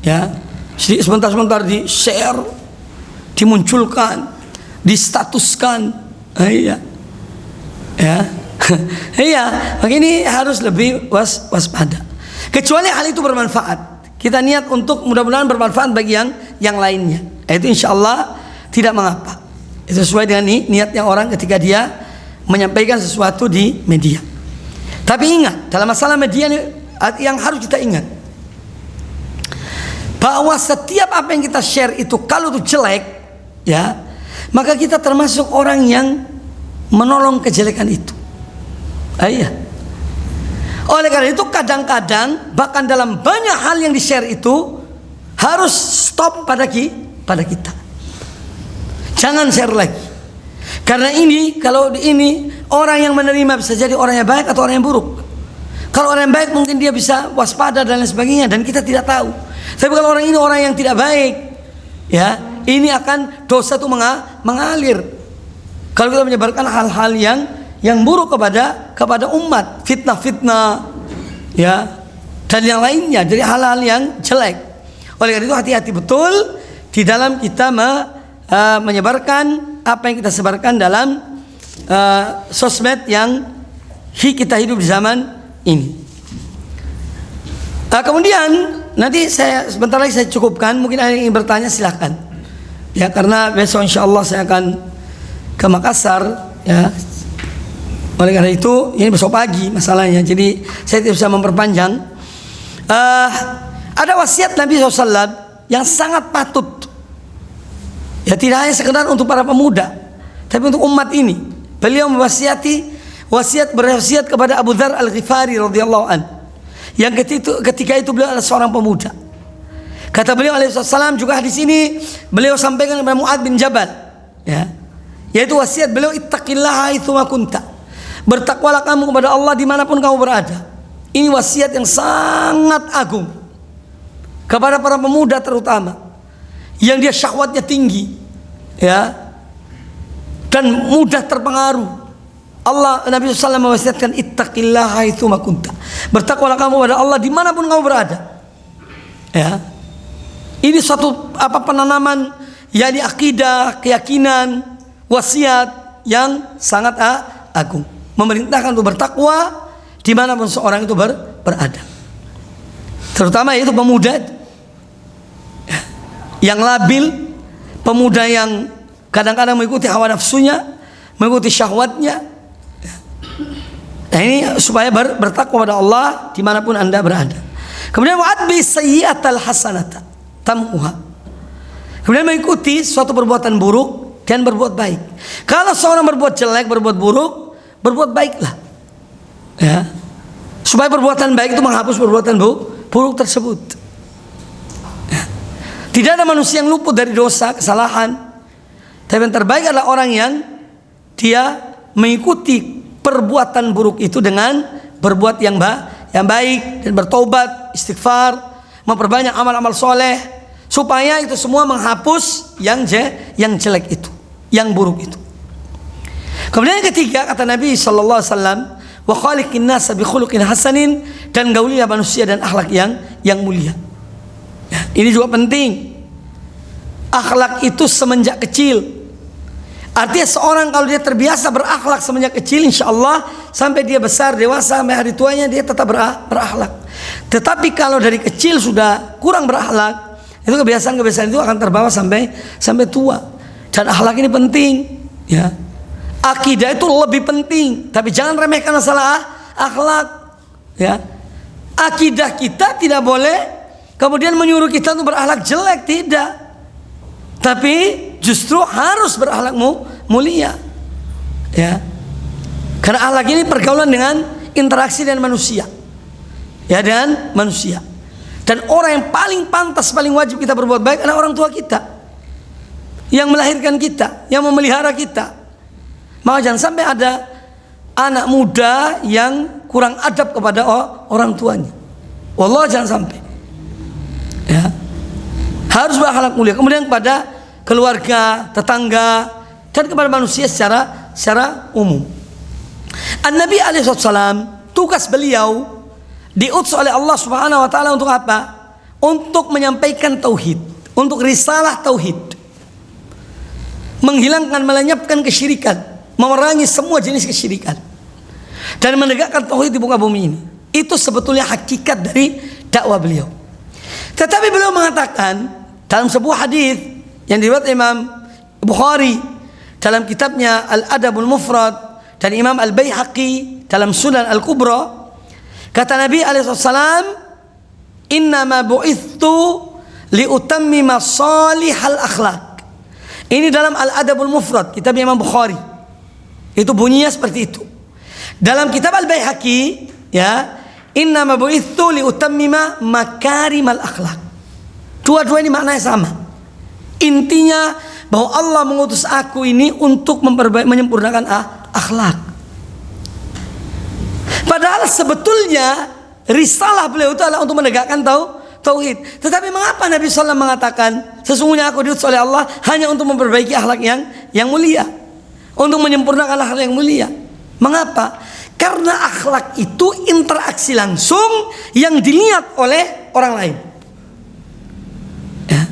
ya, sebentar-sebentar di share, dimunculkan, distatuskan, iya, ya, iya. Begini harus lebih waspada. Kecuali hal itu bermanfaat, kita niat untuk mudah-mudahan bermanfaat bagi yang lainnya. Itu insya Allah tidak mengapa. Itu sesuai dengan niatnya orang ketika dia menyampaikan sesuatu di media. Tapi ingat, dalam masalah media ini yang harus kita ingat bahwa setiap apa yang kita share itu kalau itu jelek, ya, maka kita termasuk orang yang menolong kejelekan itu. Iya. Oleh karena itu kadang-kadang bahkan dalam banyak hal yang di-share itu harus stop pada kita. Jangan share lagi. Karena ini, kalau ini orang yang menerima bisa jadi orang yang baik atau orang yang buruk. Kalau orang yang baik mungkin dia bisa waspada dan lain sebagainya, dan kita tidak tahu. Tapi kalau orang ini orang yang tidak baik, ya, ini akan dosa itu mengalir. Kalau kita menyebarkan hal-hal yang buruk kepada umat, fitnah-fitnah, ya, dan yang lainnya, jadi hal-hal yang jelek. Oleh karena itu hati-hati betul di dalam kita menyebarkan apa yang kita sebarkan dalam sosmed yang kita hidup di zaman ini. Kemudian nanti saya sebentar lagi saya cukupkan. Mungkin ada yang ingin bertanya, silakan. Ya, karena besok insya Allah saya akan ke Makassar. Ya, oleh karena itu ini besok pagi masalahnya. Jadi saya tidak bisa memperpanjang. Ada wasiat Nabi SAW yang sangat patut. Ya, tidak hanya sekedar untuk para pemuda, tapi untuk umat ini. Beliau berwasiat kepada Abu Dzar Al-Ghifari radhiyallahu an. Yang ketika itu beliau adalah seorang pemuda. Kata beliau alaihissalam juga di sini beliau sampaikan kepada Mu'adz bin Jabal, ya, yaitu wasiat beliau, ittaqillaha haitsu ma kunta. Bertakwalah kamu kepada Allah dimanapun kamu berada. Ini wasiat yang sangat agung kepada para pemuda terutama, yang dia syahwatnya tinggi, ya, dan mudah terpengaruh. Nabi SAW mewasiatkan ittaqillaha haitsu ma kunta. Bertakwalah kamu kepada Allah dimanapun kamu berada. Ya, ini suatu penanaman, yakni akidah, keyakinan, wasiat yang sangat agung. Memerintahkan untuk bertakwa dimanapun seorang itu berada. Terutama yaitu pemuda yang labil, pemuda yang kadang-kadang mengikuti hawa nafsunya, mengikuti syahwatnya. Nah, ini supaya bertakwa pada Allah dimanapun anda berada. Kemudian wa'atbi sayyi'atal hasanata tamhuha. Kemudian mengikuti suatu perbuatan buruk dan berbuat baik. Kalau seorang berbuat jelek, berbuat buruk, berbuat baiklah, ya, supaya perbuatan baik itu menghapus perbuatan buruk tersebut. Ya. Tidak ada manusia yang luput dari dosa, kesalahan. Tapi yang terbaik adalah orang yang dia mengikuti perbuatan buruk itu dengan berbuat yang baik dan bertobat, istighfar, memperbanyak amal-amal soleh, supaya itu semua menghapus yang jelek itu, yang buruk itu. Kemudian yang ketiga, kata Nabi sallallahu alaihi wasallam, wa khaliqin nas bi khuluqin hasanin, dan gaulilah manusia dan akhlak yang mulia. Ya, ini juga penting. Akhlak itu semenjak kecil. Artinya seorang kalau dia terbiasa berakhlak semenjak kecil, insya Allah sampai dia besar, dewasa, sampai hari tuanya dia tetap berakhlak. Tetapi kalau dari kecil sudah kurang berakhlak, itu kebiasaan-kebiasaan itu akan terbawa sampai tua. Dan akhlak ini penting, ya. Akidah itu lebih penting, tapi jangan remehkan masalah akhlak, ya. Akidah kita tidak boleh kemudian menyuruh kita untuk berakhlak jelek, tidak. Tapi justru harus berakhlak mulia, ya. Karena akhlak ini pergaulan dengan interaksi dengan manusia, ya, dan manusia. Dan orang yang paling pantas, paling wajib kita berbuat baik adalah orang tua kita, yang melahirkan kita, yang memelihara kita. Maka jangan sampai ada anak muda yang kurang adab kepada orang tuanya. Wallah, jangan sampai, ya. Harus berakhlak mulia. Kemudian kepada keluarga, tetangga, dan kepada manusia secara umum. An-Nabi alaihissalam, tugas beliau diutus oleh Allah Subhanahu wa taala untuk apa? Untuk menyampaikan tauhid, untuk risalah tauhid. Menghilangkan, melenyapkan kesyirikan, memerangi semua jenis kesyirikan, dan menegakkan tauhid di muka bumi ini. Itu sebetulnya hakikat dari dakwah beliau. Tetapi beliau mengatakan dalam sebuah hadis yang diriwayatkan Imam Bukhari dalam kitabnya Al-Adabul Mufrad, dan Imam Al-Baihaqi dalam Sunan Al-Kubra, kata Nabi alaihissalam, innama bu'ithtu liutammima salihal akhlak. Ini dalam Al-Adabul Mufrad, kitab Imam Bukhari. Itu bunyinya seperti itu. Dalam kitab Al-Baihaqi, ya, inna ma bu'itsu li utammima makarimal akhlak. Dua-dua ini maknanya sama. Intinya bahwa Allah mengutus aku ini untuk menyempurnakan akhlak. Padahal sebetulnya risalah beliau itu adalah untuk menegakkan tauhid. Tetapi mengapa Nabi SAW mengatakan sesungguhnya aku diutus oleh Allah hanya untuk memperbaiki akhlak yang mulia, untuk menyempurnakan akhlak yang mulia? Mengapa? Karena akhlak itu interaksi langsung yang dilihat oleh orang lain. Ya.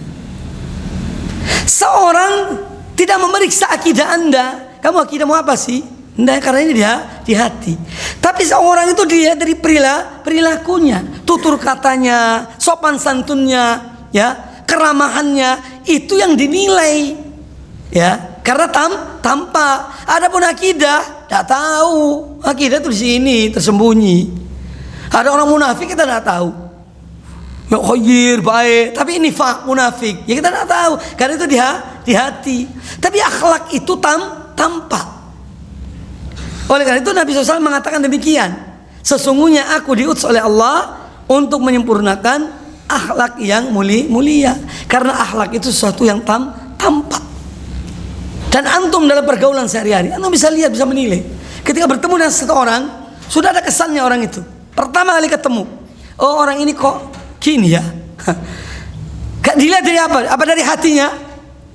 Seorang tidak memeriksa akidah Anda. Kamu akidahmu apa sih? Nah, karena ini dia di hati. Tapi seorang itu dilihat dari perilakunya, tutur katanya, sopan santunnya, ya, keramahannya, itu yang dinilai, ya. Karena tampak. Adapun akidah, tidak tahu. Akidah itu di sini tersembunyi. Ada orang munafik kita tidak tahu. Ya khair, baik, tapi ini nifaq munafik. Ya kita tidak tahu. Karena itu di hati. Tapi akhlak itu tampak. Oleh karena itu Nabi SAW mengatakan demikian. Sesungguhnya aku diutus oleh Allah untuk menyempurnakan akhlak yang mulia. Karena akhlak itu sesuatu yang tampak. Dan antum dalam pergaulan sehari-hari, antum bisa lihat, bisa menilai. Ketika bertemu dengan seseorang, sudah ada kesannya orang itu. Pertama kali ketemu, oh orang ini kok gini ya. Dilihat dari apa? Apa dari hatinya?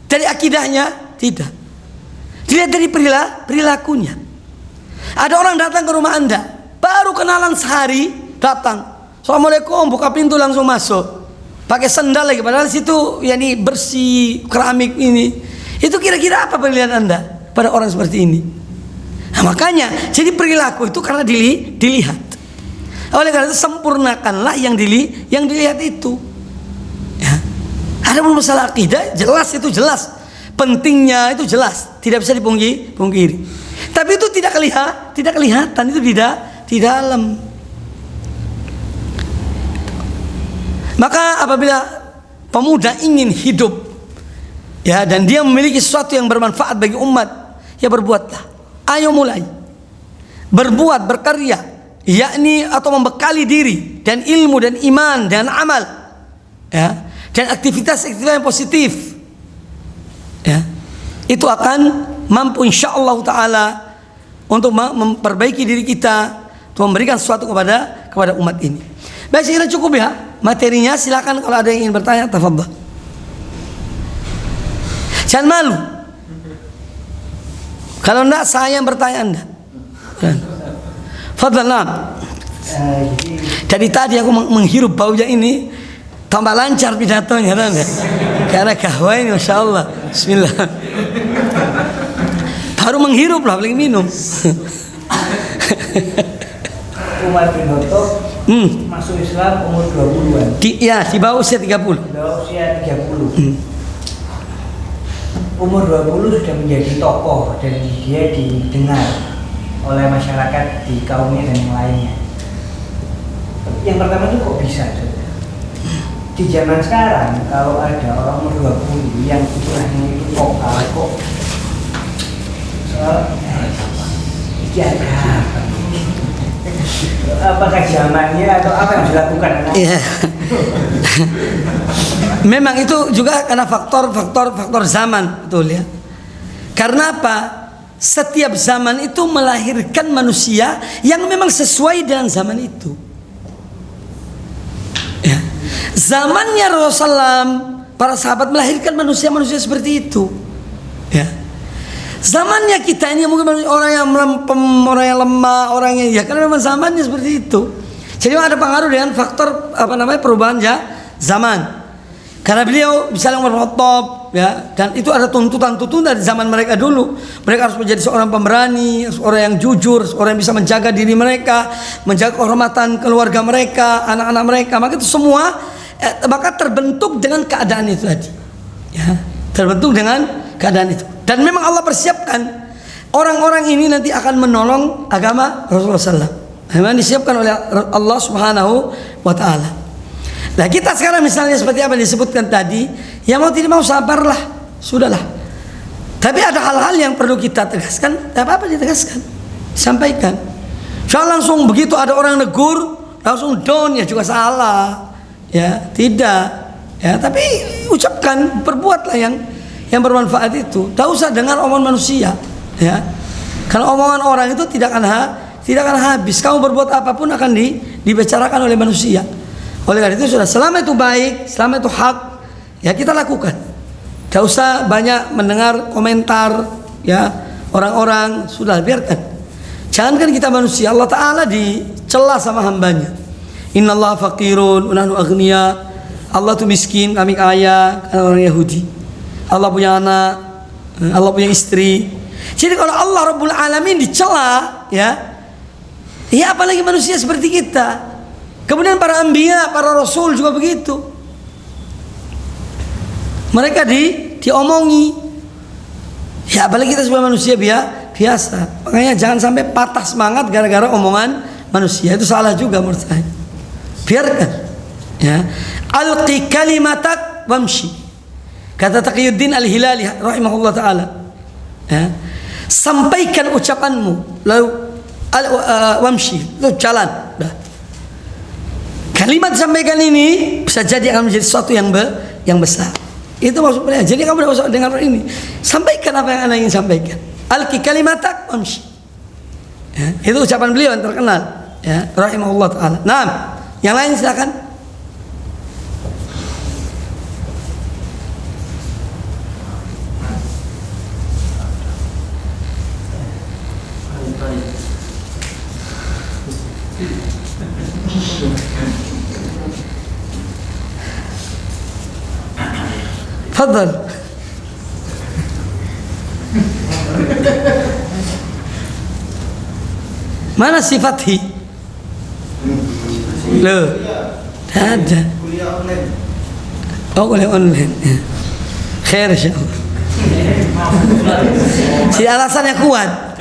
Dari akidahnya? Tidak. Dilihat dari perilakunya. Ada orang datang ke rumah Anda, baru kenalan sehari, datang, assalamualaikum, buka pintu langsung masuk, pakai sendal lagi, padahal situ yani bersih, keramik ini. Itu kira-kira apa penilaian Anda pada orang seperti ini? Nah, makanya jadi perilaku itu karena dilihat. Oleh karena itu sempurnakanlah yang dilihat itu. Ya. Ada masalah akidah, jelas itu jelas. Pentingnya itu jelas, tidak bisa dipungkiri. Tapi itu tidak kelihatan itu di dalam. Maka apabila pemuda ingin hidup, ya, dan dia memiliki sesuatu yang bermanfaat bagi umat, ya berbuatlah. Ayo mulai berbuat, berkarya, yakni atau membekali diri dan ilmu dan iman dan amal, ya, dan aktivitas yang positif, ya, itu akan mampu insyaallah taala untuk memperbaiki diri kita, untuk memberikan sesuatu kepada umat ini. Baik, saya kira cukup ya materinya. Silakan kalau ada yang ingin bertanya, tafadhol. Jangan malu. Kalau enggak saya yang bertanya Anda. Fadlan. Dari tadi aku menghirup baunya ini, tambah lancar pidatonya kan? Karena kahwa ini Masya Allah. Bismillah. Baru menghirup lah, paling minum. Umar bin Khattab masuk Islam umur 20-an. Di bawah usia 30. Di bawah usia 30. Umur 20 sudah menjadi tokoh dan dia didengar oleh masyarakat di kaumnya dan yang lainnya. Yang pertama itu kok bisa? Di zaman sekarang kalau ada orang umur 20 yang istilahnya itu vokal kok apakah zamannya atau apa yang dilakukan? Iya. Memang itu juga karena faktor zaman, betul ya. Karena apa? Setiap zaman itu melahirkan manusia yang memang sesuai dengan zaman itu. Ya. Zamannya Rasulullah, para sahabat melahirkan manusia-manusia seperti itu. Ya. Zamannya kita ini mungkin orang yang melempem, orang yang lemah, orang yang ya karena memang zamannya seperti itu. Jadi ada pengaruh dengan faktor perubahan zaman. Karena beliau misalnya Umar bin Khattab, ya, dan itu ada tuntutan dari zaman mereka dulu. Mereka harus menjadi seorang pemberani, seorang yang jujur, seorang yang bisa menjaga diri mereka, menjaga kehormatan keluarga mereka, anak-anak mereka. Maka itu semua maka terbentuk dengan keadaan itu tadi. Ya, terbentuk dengan keadaan itu. Dan memang Allah persiapkan orang-orang ini nanti akan menolong agama Rasulullah SAW. Memang disiapkan oleh Allah Subhanahu wa Ta'ala. Nah, kita sekarang misalnya seperti apa yang disebutkan tadi, ya mau tidak mau sabarlah, sudahlah. Tapi ada hal-hal yang perlu kita tegaskan, tidak apa-apa ditegaskan, sampaikan. Jangan langsung begitu ada orang negur langsung down, ya juga salah. Ya, tidak. Ya, tapi ucapkan, perbuatlah yang bermanfaat itu. Tak usah dengar omongan manusia, ya. Karena omongan orang itu tidak akan habis. Kamu berbuat apapun akan dibicarakan oleh manusia. Oleh karena itu sudah, selama itu baik, selama itu hak, ya kita lakukan. Tak usah banyak mendengar komentar, ya, orang-orang, sudah biarkan. Jangankan kita manusia, Allah Ta'ala dicela sama hambanya. Innallaha faqirun wa nahnu aghnia. Allah itu miskin, kami kaya, orang Yahudi. Allah punya anak, Allah punya istri. Jadi kalau Allah Rabbul Alamin dicela, ya apalagi manusia seperti kita. Kemudian para anbiya, para rasul juga begitu. Mereka diomongi. Ya apalagi kita sebagai manusia biasa. Makanya jangan sampai patah semangat gara-gara omongan manusia. Itu salah juga menurut saya. Biarkan. Ya. Alqi kalimatak wamshi. Kata Taqiyuddin Al-Hilali rahimahullah taala. Ya. Sampaikan ucapanmu lalu wamshi, itu jalan. Dah. Kalimat sampaikan ini bisa jadi akan menjadi sesuatu yang besar. Itu maksudnya. Jadi kamu tidak usah dengar ini. Sampaikan apa yang Anda ingin sampaikan. Alqi kalimatak wamshi. Ya, itu ucapan beliau yang terkenal, ya, rahimahullah taala. Nah, yang lain silakan. Fadhal. Mana si Fathi? Loh, tak ada. Oh, kuliah online. Khair insyaallah. Si alasannya kuat.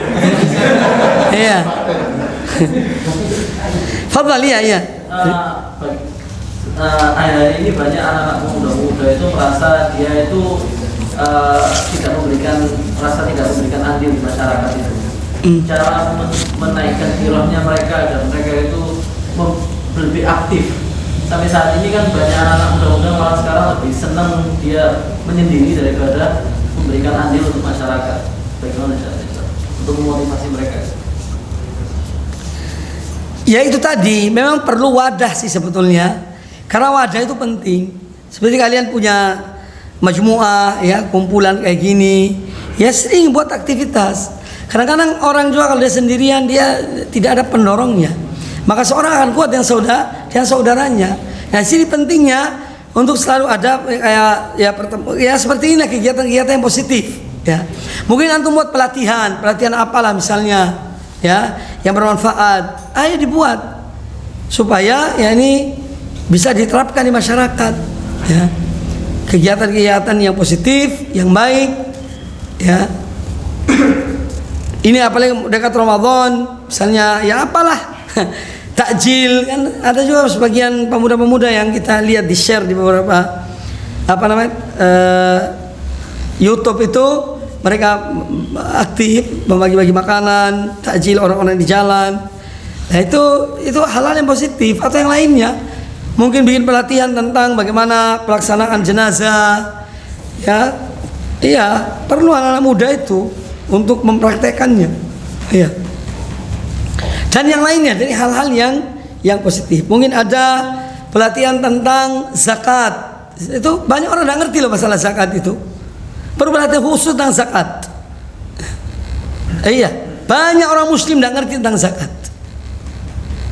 Iya. Fadhal, iya. Akhir-akhir ini banyak anak-anak muda itu merasa dia itu tidak memberikan andil di masyarakat itu. Cara menaikkan kirohnya mereka dan mereka itu lebih aktif. Sampai saat ini kan banyak anak-anak muda malah sekarang lebih senang dia menyendiri daripada memberikan andil untuk masyarakat. Bagaimana caranya untuk memotivasi mereka? Ya itu tadi, memang perlu wadah sih sebetulnya. Karena wadah itu penting. Seperti kalian punya majmu'ah, ya, kumpulan kayak gini, ya sering buat aktivitas. Kadang-kadang orang juga kalau dia sendirian, dia tidak ada pendorongnya. Maka seorang akan kuat yang saudaranya. Nah, sini pentingnya untuk selalu ada kayak ya seperti ini, kegiatan-kegiatan yang positif, ya. Mungkin antum buat pelatihan apalah misalnya, ya, yang bermanfaat. Ayo dibuat supaya ya ini bisa diterapkan di masyarakat, ya. Kegiatan-kegiatan yang positif, yang baik, ya. Ini apalagi dekat Ramadan, misalnya ya apalah takjil, kan ada juga sebagian pemuda-pemuda yang kita lihat di share di beberapa YouTube itu, mereka aktif membagi-bagi makanan, takjil orang-orang di jalan. Nah itu hal-hal yang positif. Atau yang lainnya, mungkin bikin pelatihan tentang bagaimana pelaksanaan jenazah, ya. Iya, perlu anak-anak muda itu untuk mempraktekannya, iya. Dan yang lainnya dari hal-hal yang positif. Mungkin ada pelatihan tentang zakat. Itu banyak orang tidak ngerti loh masalah zakat itu. Perlu pelatihan khusus tentang zakat. Iya, banyak orang muslim tidak ngerti tentang zakat.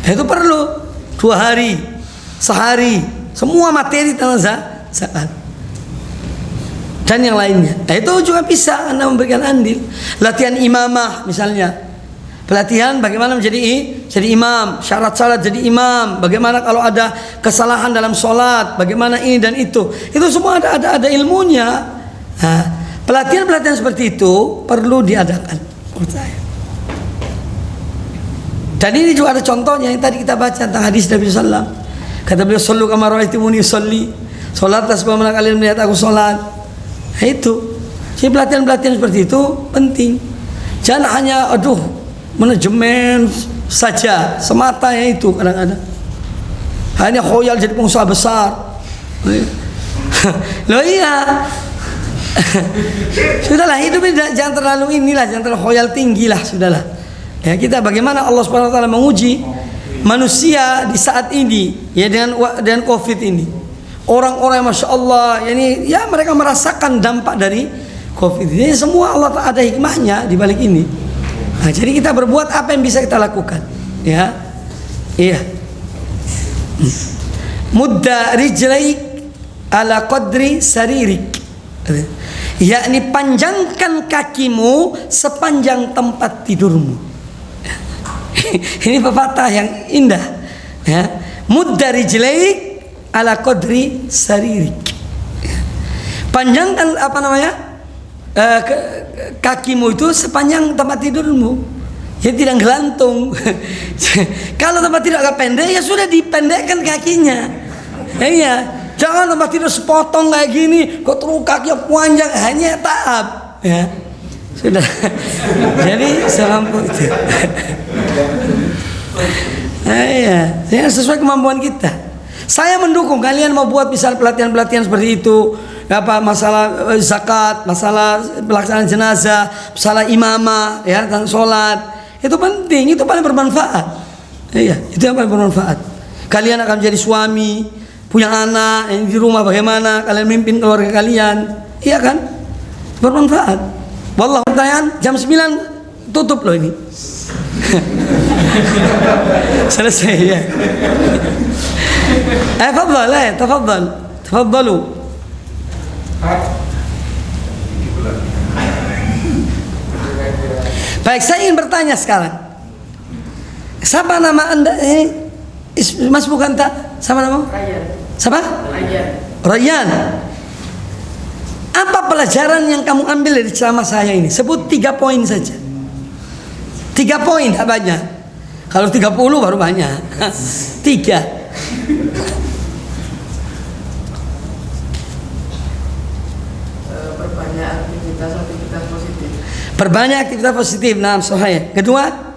Itu perlu 2 hari, sehari, semua materi tentang zakat. Dan yang lainnya. Nah, itu juga bisa Anda memberikan andil. Latihan imamah misalnya. Pelatihan bagaimana menjadi imam, syarat-syarat jadi imam, bagaimana kalau ada kesalahan dalam sholat, bagaimana ini dan itu. Itu semua ada ilmunya. Nah, pelatihan-pelatihan seperti itu perlu diadakan menurut saya. Dan ini juga ada contohnya yang tadi kita baca tentang hadis Nabi SAW. Kata beliau, "Shallu kama ra'aitumuni usolli." Salatlah sebagaimana kalian melihat aku salat. Nah, itu. Jadi pelatihan-pelatihan seperti itu penting. Jangan hanya manajemen saja semata ya itu kadang-kadang. Hanya khoyal jadi pengusaha besar. Loh iya. Sudahlah, hidup jangan terlalu inilah, jangan terlalu khoyal tinggi lah, sudahlah. Ya, kita bagaimana Allah Subhanahu wa taala menguji manusia di saat ini ya dengan Covid ini. Orang-orang Masya Allah ini ya mereka merasakan dampak dari Covid ini. Semua Allah ada hikmahnya di balik ini. Nah, jadi kita berbuat apa yang bisa kita lakukan, ya. Iya. Mudda rijlaik ala qadri saririk. Yakni panjangkan kakimu sepanjang tempat tidurmu. Ini pepatah yang indah, ya. Mudda rijlaik ala qadri saririk. Panjangkan apa namanya? Kakimu itu sepanjang tempat tidurmu. Ya tidak gelantung. Kalau tempat tidur agak pendek ya sudah dipendekkan kakinya. Iya. Jangan tempat tidur sepotong kayak gini, kok terus kakinya panjang, hanya taab, ya. Sudah. Jadi semampu itu. Iya, ya, sesuai kemampuan kita. Saya mendukung kalian mau buat misal pelatihan-pelatihan seperti itu, apa masalah zakat, masalah pelaksanaan jenazah, masalah imamah, ya, dan sholat. Itu penting, itu paling bermanfaat. Iya, itu yang paling bermanfaat. Kalian akan menjadi suami, punya anak yang di rumah, bagaimana kalian mimpin keluarga kalian, iya kan? Bermanfaat. Wallah, pertanyaan jam 9 tutup loh ini. Selesai ya. Tafadhalu. Baik, saya ingin bertanya sekarang. Siapa nama Anda? Mas bukan tak? Sama nama? Rayyan. Siapa? Rayyan. Apa pelajaran yang kamu ambil dari ceramah saya ini? Sebut 3 poin saja. 3 poin, tak banyak. Kalau 30 baru banyak. 3. Perbanyak aktivitas positif. Perbanyak aktivitas positif. Nah, sahih. Kedua?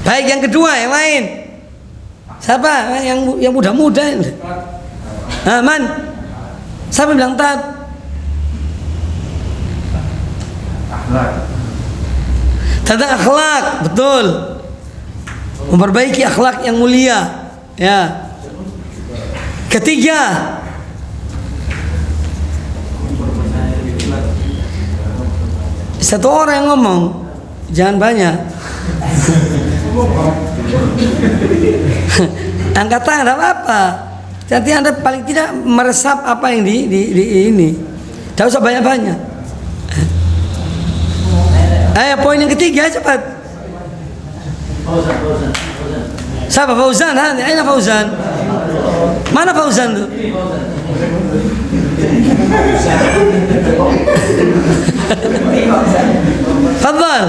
Baik, yang kedua, yang lain. Siapa? Yang muda-muda. Man. Siapa bilang tat? Akhlak. Tentang akhlak, betul. Memperbaiki akhlak yang mulia. Ya. Ketiga. Satu orang yang ngomong, jangan banyak. Angkat tangan, tidak apa-apa. Nanti Anda paling tidak meresap apa yang di ini. Tidak usah banyak-banyak. Ayo, poin yang ketiga cepat. Siapa Fauzan? Aina Fauzan? Mana Fauzan tuh? Fadhal.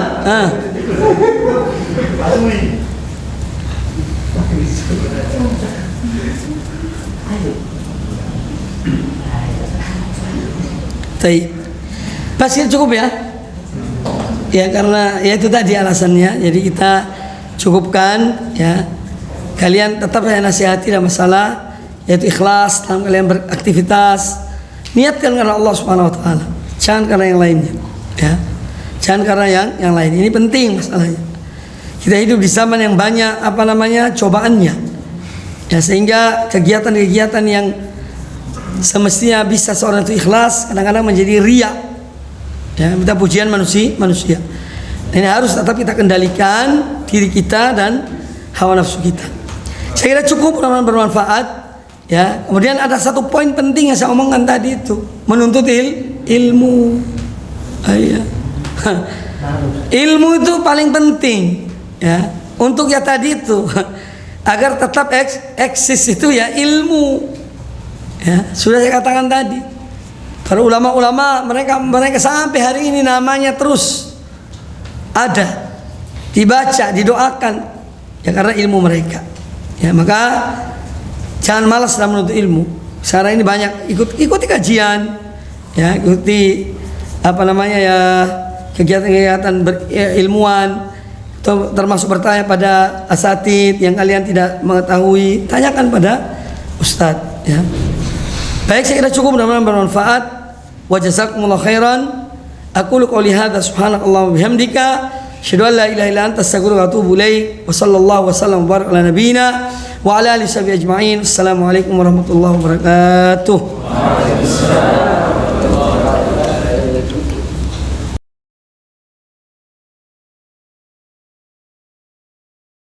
Baik. Pasti cukup ya? Ya, karena ya itu tadi alasannya. Jadi kita cukupkan ya. Kalian tetap saya nasihati dalam masalah yaitu ikhlas dalam kalian beraktivitas. Niatkan karena Allah Subhanahu wa taala. Jangan karena yang lainnya. Ya. Jangan karena yang lain. Ini penting masalahnya. Kita hidup di zaman yang banyak cobaannya. Ya, sehingga kegiatan-kegiatan yang semestinya bisa seorang itu ikhlas kadang-kadang menjadi riya. Ya, minta pujian manusia. Ini harus tetap kita kendalikan diri kita dan hawa nafsu kita. Saya kira cukup, mudah-mudahan bermanfaat. Ya, kemudian ada satu poin penting yang saya omongkan tadi itu, menuntut ilmu. Ilmu itu paling penting. Ya, untuk ya tadi itu agar tetap eksis itu ya ilmu. Ya, sudah saya katakan tadi. Para ulama-ulama mereka sampai hari ini namanya terus ada, dibaca, didoakan ya karena ilmu mereka. Ya, maka jangan malas dalam menuntut ilmu. Sekarang ini banyak ikuti kajian, ya, ikuti apa namanya ya, kegiatan-kegiatan ilmuwan, termasuk bertanya pada asatid yang kalian tidak mengetahui, tanyakan pada ustadz, ya. Baik, saya kira cukup, mudah-mudahan bermanfaat. Wa jazakumullahu khairan. Aqulu qouli hadza subhanallahi wa bihamdika asyhadu an la ilaha illa anta astaghfiruka wa atubu ilaik. Wa sallallahu wasallam wa baraka ala nabiyyina wa ala alihi ajma'in. Assalamualaikum warahmatullahi wabarakatuh.